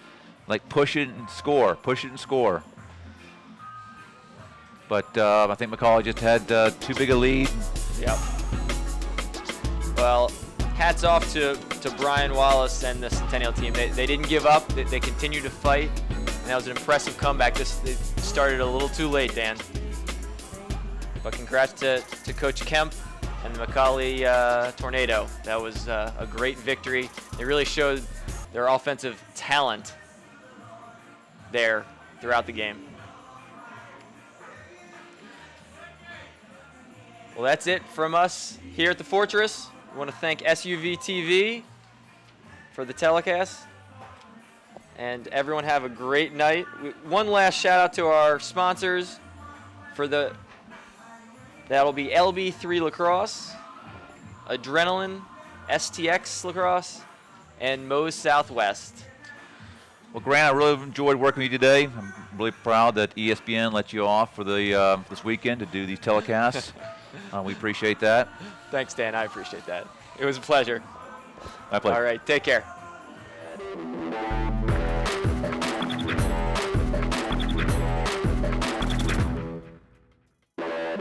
like push it and score, push it and score. But I think McCauley just had too big a lead. Yep. Well, hats off to Brian Wallace and the Centennial team. They didn't give up. They continued to fight. And that was an impressive comeback. They started a little too late, Dan. But congrats to Coach Kemp and the McCauley Tornado. That was a great victory. They really showed their offensive talent there throughout the game. Well, that's it from us here at the Fortress. We want to thank SUV TV for the telecast. And everyone have a great night. One last shout out to our sponsors that'll be LB3 Lacrosse, Adrenaline, STX Lacrosse, and Moe's Southwest. Well, Grant, I really enjoyed working with you today. I'm really proud that ESPN let you off for this weekend to do these telecasts. We appreciate that. Thanks, Dan. I appreciate that. It was a pleasure. My pleasure. All right. Take care.